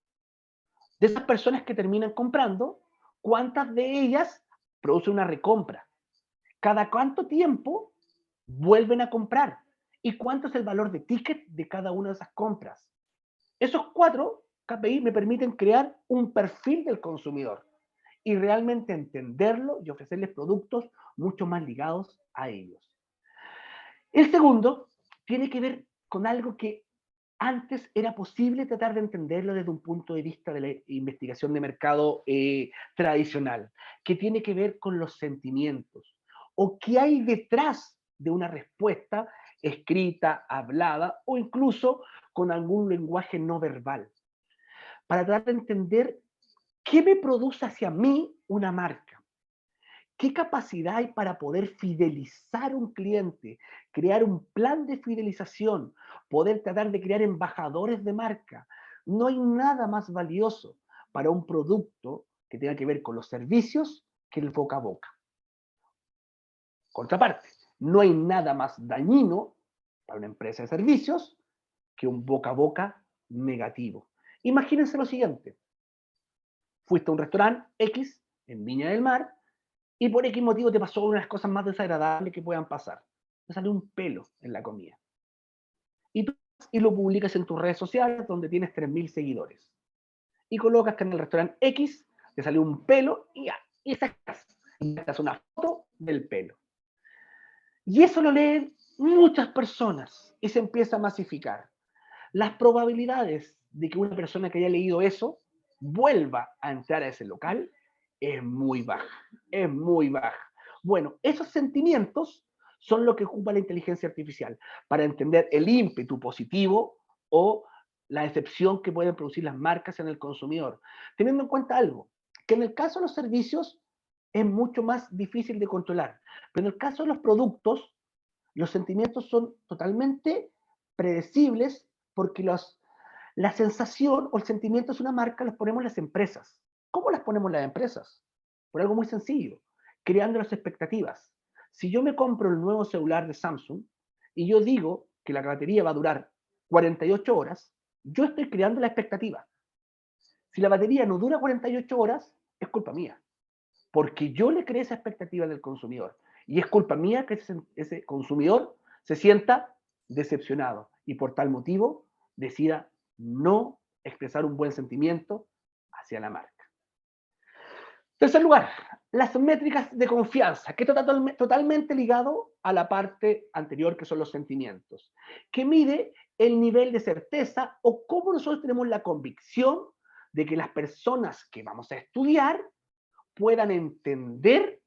De esas personas que terminan comprando, ¿cuántas de ellas producen una recompra? ¿Cada cuánto tiempo vuelven a comprar? ¿Y cuánto es el valor de ticket de cada una de esas compras? Esos 4 KPI me permiten crear un perfil del consumidor y realmente entenderlo y ofrecerles productos mucho más ligados a ellos. El segundo tiene que ver con algo que antes era posible tratar de entenderlo desde un punto de vista de la investigación de mercado tradicional, que tiene que ver con los sentimientos o qué hay detrás de una respuesta escrita, hablada o incluso con algún lenguaje no verbal, para tratar de entender qué me produce hacia mí una marca. ¿Qué capacidad hay para poder fidelizar a un cliente, crear un plan de fidelización, poder tratar de crear embajadores de marca? No hay nada más valioso para un producto que tenga que ver con los servicios que el boca a boca. Contraparte, no hay nada más dañino para una empresa de servicios que un boca a boca negativo. Imagínense lo siguiente. Fuiste a un restaurante X en Viña del Mar y por X motivo te pasó una de las cosas más desagradables que puedan pasar. Te salió un pelo en la comida. Y tú y lo publicas en tus redes sociales donde tienes 3.000 seguidores. Y colocas que en el restaurante X te salió un pelo y sacas una foto del pelo. Y eso lo leen muchas personas y se empieza a masificar. Las probabilidades de que una persona que haya leído eso vuelva a entrar a ese local es muy baja, es muy baja. Bueno, esos sentimientos son lo que ocupa la inteligencia artificial para entender el ímpetu positivo o la decepción que pueden producir las marcas en el consumidor, teniendo en cuenta algo, que en el caso de los servicios es mucho más difícil de controlar, pero en el caso de los productos, los sentimientos son totalmente predecibles porque la sensación o el sentimiento es una marca, los ponemos las empresas. ¿Cómo las ponemos las empresas? Por algo muy sencillo, creando las expectativas. Si yo me compro el nuevo celular de Samsung y yo digo que la batería va a durar 48 horas, yo estoy creando la expectativa. Si la batería no dura 48 horas, es culpa mía, porque yo le creé esa expectativa del consumidor. Y es culpa mía que ese consumidor se sienta decepcionado y por tal motivo decida no expresar un buen sentimiento hacia la marca. Tercer lugar, las métricas de confianza, que está totalmente ligado a la parte anterior, que son los sentimientos, que mide el nivel de certeza o cómo nosotros tenemos la convicción de que las personas que vamos a estudiar puedan entender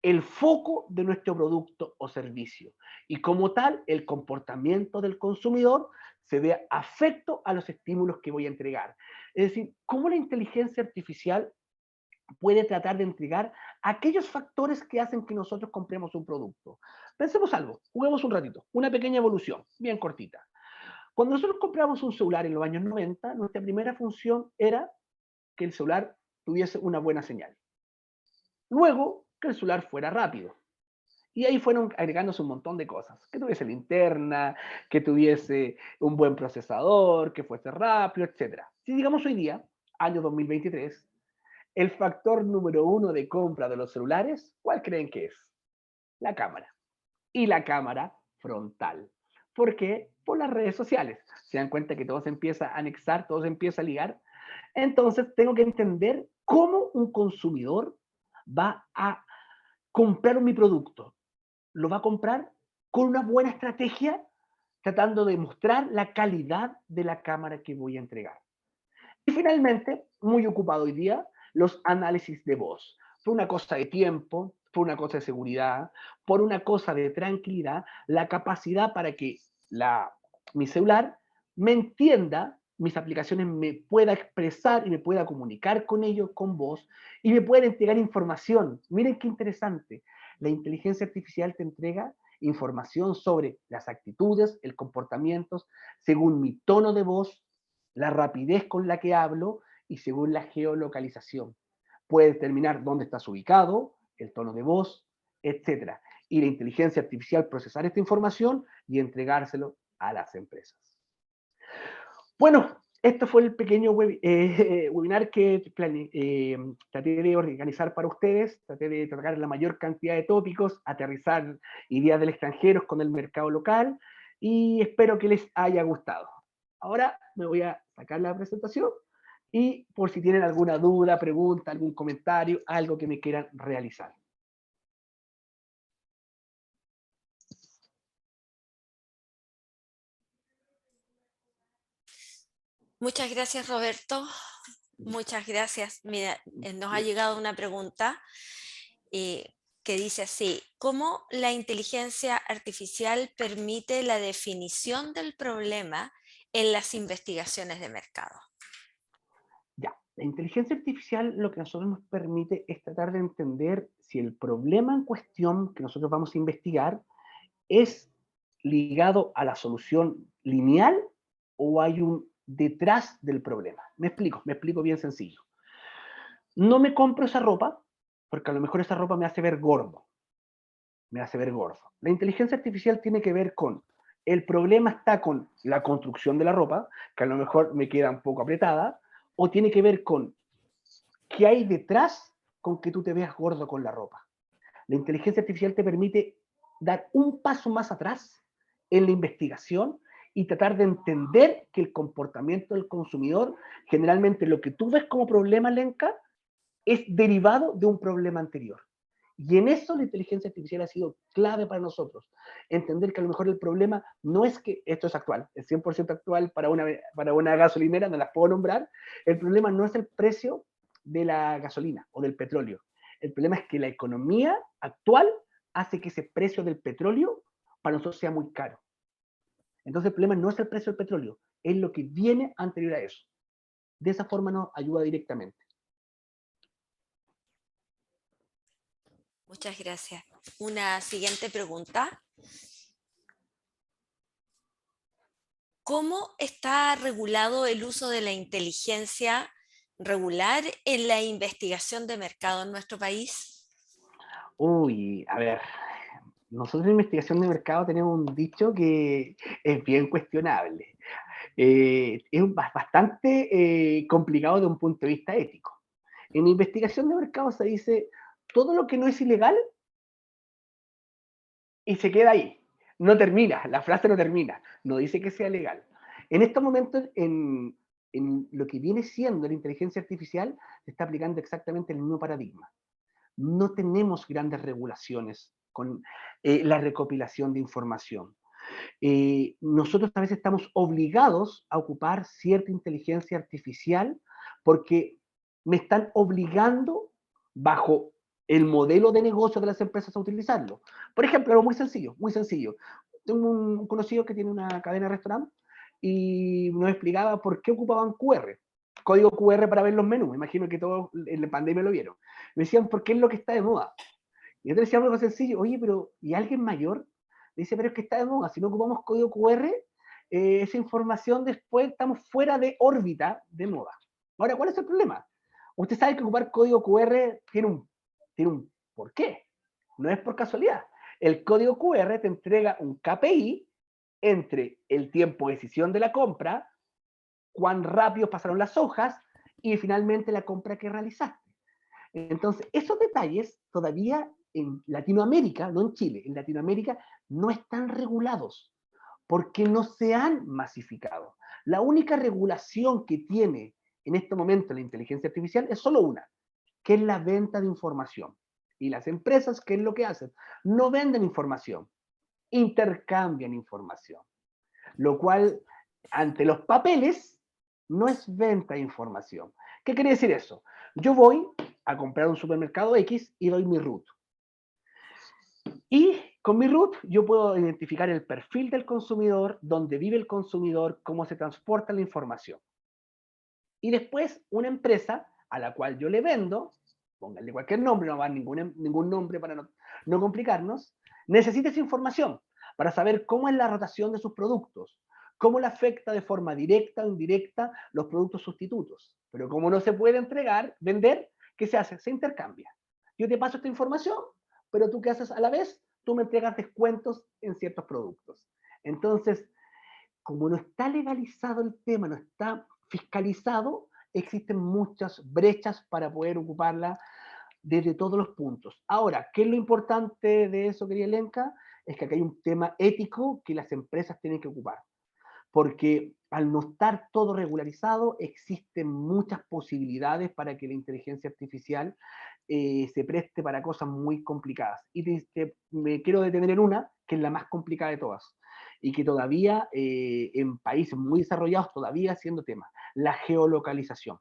el foco de nuestro producto o servicio. Y como tal, el comportamiento del consumidor se ve afecto a los estímulos que voy a entregar. Es decir, cómo la inteligencia artificial puede tratar de entregar aquellos factores que hacen que nosotros compremos un producto. Pensemos algo, juguemos un ratito, una pequeña evolución, bien cortita. Cuando nosotros compramos un celular en los años 90, nuestra primera función era que el celular tuviese una buena señal. Luego, que el celular fuera rápido. Y ahí fueron agregándose un montón de cosas. Que tuviese linterna, que tuviese un buen procesador, que fuese rápido, etc. Si digamos hoy día, año 2023, el factor número 1 de compra de los celulares, ¿cuál creen que es? La cámara. Y la cámara frontal. ¿Por qué? Por las redes sociales. Se dan cuenta que todo se empieza a anexar, todo se empieza a ligar. Entonces tengo que entender cómo un consumidor va a comprar mi producto. Lo va a comprar con una buena estrategia, tratando de mostrar la calidad de la cámara que voy a entregar. Y finalmente, muy ocupado hoy día, los análisis de voz. Fue una cosa de tiempo, fue una cosa de seguridad, por una cosa de tranquilidad, la capacidad para que mi celular me entienda, mis aplicaciones me pueda expresar y me pueda comunicar con ellos con voz y me pueda entregar información. Miren qué interesante. La inteligencia artificial te entrega información sobre las actitudes, el comportamiento, según mi tono de voz, la rapidez con la que hablo y según la geolocalización. Puede determinar dónde estás ubicado, el tono de voz, etc. Y la inteligencia artificial procesar esta información y entregárselo a las empresas. Bueno, esto fue el pequeño webinar que traté de organizar para ustedes, traté de tocar la mayor cantidad de tópicos, aterrizar ideas del extranjero con el mercado local y espero que les haya gustado. Ahora me voy a sacar la presentación y por si tienen alguna duda, pregunta, algún comentario, algo que me quieran realizar. Muchas gracias, Roberto. Muchas gracias. Mira, nos ha llegado una pregunta que dice así: ¿cómo la inteligencia artificial permite la definición del problema en las investigaciones de mercado? Ya, la inteligencia artificial lo que a nosotros nos permite es tratar de entender si el problema en cuestión que nosotros vamos a investigar es ligado a la solución lineal o hay un detrás del problema. Me explico bien sencillo. No me compro esa ropa porque a lo mejor esa ropa me hace ver gordo. Me hace ver gordo. La inteligencia artificial tiene que ver con, el problema está con la construcción de la ropa, que a lo mejor me queda un poco apretada, o tiene que ver con qué hay detrás con que tú te veas gordo con la ropa. La inteligencia artificial te permite dar un paso más atrás en la investigación y tratar de entender que el comportamiento del consumidor, generalmente lo que tú ves como problema, Lenka, es derivado de un problema anterior. Y en eso la inteligencia artificial ha sido clave para nosotros. Entender que a lo mejor el problema no es que esto es actual, es 100% actual para una gasolinera, no las puedo nombrar. El problema no es el precio de la gasolina o del petróleo. El problema es que la economía actual hace que ese precio del petróleo para nosotros sea muy caro. Entonces el problema no es el precio del petróleo, es lo que viene anterior a eso. De esa forma nos ayuda directamente. Muchas gracias. Una siguiente pregunta. ¿Cómo está regulado el uso de la inteligencia regular en la investigación de mercado en nuestro país? Uy, a ver, nosotros en investigación de mercado tenemos un dicho que es bien cuestionable. Bastante complicado de un punto de vista ético. En investigación de mercado se dice todo lo que no es ilegal y se queda ahí. No termina, la frase no termina, no dice que sea legal. En estos momentos, en lo que viene siendo la inteligencia artificial, se está aplicando exactamente el mismo paradigma. No tenemos grandes regulaciones con la recopilación de información. Nosotros a veces estamos obligados a ocupar cierta inteligencia artificial porque me están obligando bajo el modelo de negocio de las empresas a utilizarlo. Por ejemplo, algo muy sencillo, muy sencillo. Tengo un conocido que tiene una cadena de restaurante y nos explicaba por qué ocupaban QR, código QR para ver los menús. Me imagino que todos en la pandemia lo vieron. Me decían, ¿por qué es lo que está de moda? Y yo te decía algo sencillo, oye, pero ¿y alguien mayor? Dice, pero es que está de moda, si no ocupamos código QR, esa información después estamos fuera de órbita de moda. Ahora, ¿cuál es el problema? Usted sabe que ocupar código QR tiene un porqué, no es por casualidad. El código QR te entrega un KPI entre el tiempo de decisión de la compra, cuán rápido pasaron las hojas y finalmente la compra que realizaste. Entonces, esos detalles todavía en Latinoamérica, no en Chile, en Latinoamérica no están regulados porque no se han masificado. La única regulación que tiene en este momento la inteligencia artificial es solo una, que es la venta de información. Y las empresas, ¿qué es lo que hacen? No venden información, intercambian información, lo cual ante los papeles no es venta de información. ¿Qué quiere decir eso? Yo voy a comprar un supermercado X y doy mi root. Y con mi root yo puedo identificar el perfil del consumidor, dónde vive el consumidor, cómo se transporta la información. Y después una empresa a la cual yo le vendo, pónganle cualquier nombre, no va a ningún nombre para no complicarnos, necesita esa información para saber cómo es la rotación de sus productos, cómo le afecta de forma directa o indirecta los productos sustitutos. Pero como no se puede vender, ¿qué se hace? Se intercambia. Yo te paso esta información, pero tú qué haces a la vez, tú me entregas descuentos en ciertos productos. Entonces, como no está legalizado el tema, no está fiscalizado, existen muchas brechas para poder ocuparla desde todos los puntos. Ahora, ¿qué es lo importante de eso, querida Elenca? Es que acá hay un tema ético que las empresas tienen que ocupar. Porque al no estar todo regularizado, existen muchas posibilidades para que la inteligencia artificial se preste para cosas muy complicadas. Y me quiero detener en una, que es la más complicada de todas, y que todavía en países muy desarrollados todavía siendo tema, la geolocalización.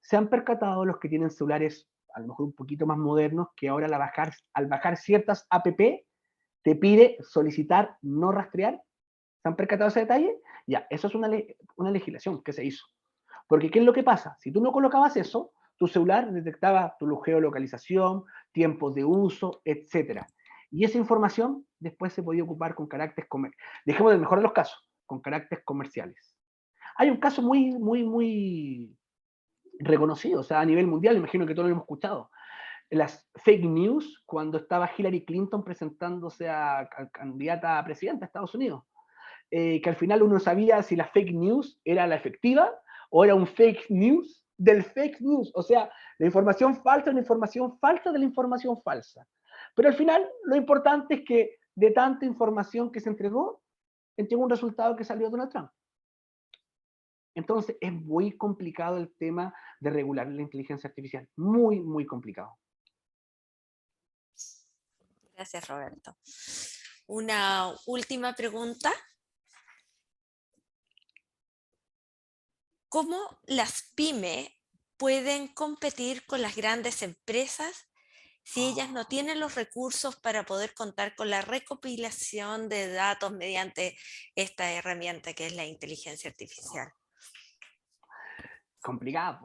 Se han percatado los que tienen celulares a lo mejor un poquito más modernos, que ahora al bajar ciertas app te pide solicitar no rastrear. ¿Se han percatado ese detalle? Ya, eso es una legislación que se hizo. Porque ¿qué es lo que pasa? Si tú no colocabas eso, tu celular detectaba tu geolocalización, tiempos de uso, etc. Y esa información después se podía ocupar con caracteres comerciales. Dejemos del mejor de los casos, con caracteres comerciales. Hay un caso muy reconocido, o sea, a nivel mundial, imagino que todos lo hemos escuchado. Las fake news, cuando estaba Hillary Clinton presentándose a candidata a presidenta de Estados Unidos. Que al final uno sabía si la fake news era la efectiva o era un fake news del fake news, o sea, la información falsa, una información falsa de la información falsa. Pero al final lo importante es que de tanta información que se entregó un resultado que salió Donald Trump. Entonces es muy complicado el tema de regular la inteligencia artificial, muy complicado. Gracias, Roberto. Una última pregunta. ¿Cómo las pymes pueden competir con las grandes empresas si ellas no tienen los recursos para poder contar con la recopilación de datos mediante esta herramienta que es la inteligencia artificial? Complicada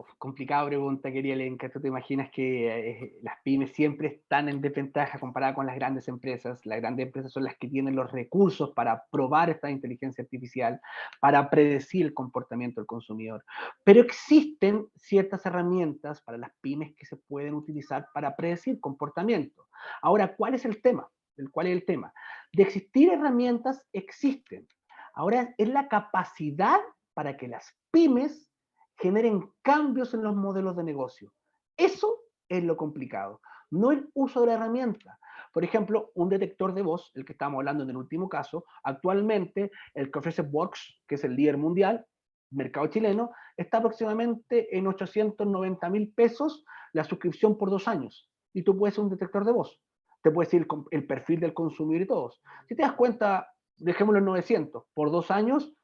pregunta, querida Lenka. Tú te imaginas que las pymes siempre están en desventaja comparada con las grandes empresas. Las grandes empresas son las que tienen los recursos para probar esta inteligencia artificial, para predecir el comportamiento del consumidor. Pero existen ciertas herramientas para las pymes que se pueden utilizar para predecir comportamiento. Ahora, ¿cuál es el tema? ¿Cuál es el tema? De existir herramientas, existen. Ahora es la capacidad para que las pymes generen cambios en los modelos de negocio. Eso es lo complicado, no el uso de la herramienta. Por ejemplo, un detector de voz, el que estábamos hablando en el último caso, actualmente el que ofrece Vox, que es el líder mundial, mercado chileno, está aproximadamente en 890.000 pesos la suscripción por 2 años. Y tú puedes ser un detector de voz. Te puedes decir el perfil del consumidor y todos. Si te das cuenta, dejémoslo en 900 por 2 años,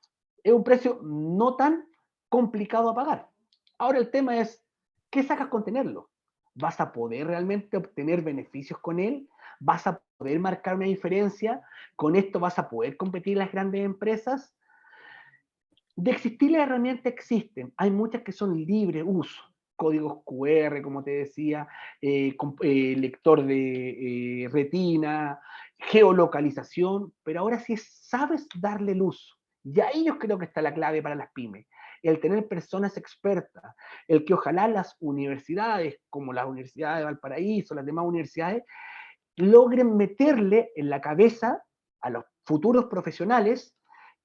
es un precio no tan complicado a pagar. Ahora el tema es, ¿qué sacas con tenerlo? ¿Vas a poder realmente obtener beneficios con él? ¿Vas a poder marcar una diferencia? ¿Con esto vas a poder competir en las grandes empresas? De existir las herramientas existen. Hay muchas que son libre uso. Códigos QR, como te decía, lector de retina, geolocalización, pero ahora sí sabes darle el uso. Y ahí yo creo que está la clave para las pymes. El tener personas expertas, el que ojalá las universidades, como la Universidad de Valparaíso, las demás universidades, logren meterle en la cabeza a los futuros profesionales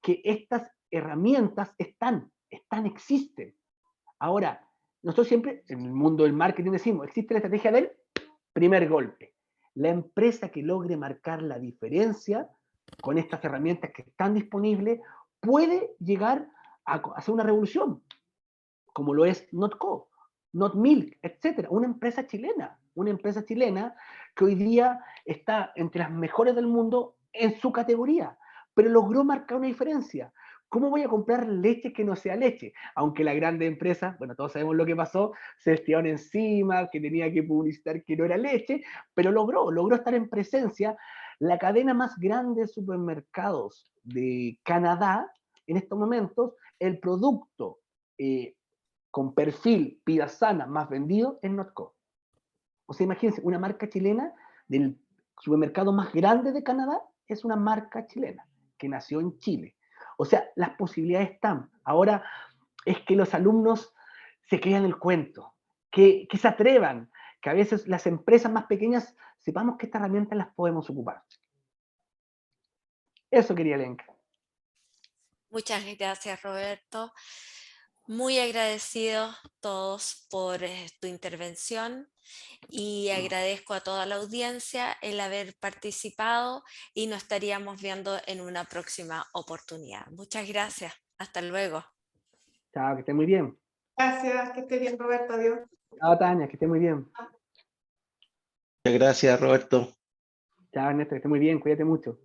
que estas herramientas existen. Ahora, nosotros siempre, en el mundo del marketing decimos, existe la estrategia del primer golpe. La empresa que logre marcar la diferencia con estas herramientas que están disponibles puede llegar a hacer una revolución, como lo es Notco, Notmilk, etc. Una empresa chilena que hoy día está entre las mejores del mundo en su categoría, pero logró marcar una diferencia. ¿Cómo voy a comprar leche que no sea leche? Aunque la grande empresa, bueno, todos sabemos lo que pasó, se estiraron encima, que tenía que publicitar que no era leche, pero logró estar en presencia. La cadena más grande de supermercados de Canadá, en estos momentos, el producto con perfil vida sana más vendido es Notco. O sea, imagínense, una marca chilena del supermercado más grande de Canadá es una marca chilena que nació en Chile. O sea, las posibilidades están. Ahora es que los alumnos se crean el cuento, que se atrevan, que a veces las empresas más pequeñas sepamos que estas herramientas las podemos ocupar. Eso quería Lenka. Muchas gracias, Roberto. Muy agradecidos todos por tu intervención y agradezco a toda la audiencia el haber participado y nos estaríamos viendo en una próxima oportunidad. Muchas gracias. Hasta luego. Chao, que esté muy bien. Gracias, que esté bien, Roberto. Adiós. Chao, Tania, que esté muy bien. Muchas gracias, Roberto. Chao, Ernesto, que esté muy bien. Cuídate mucho.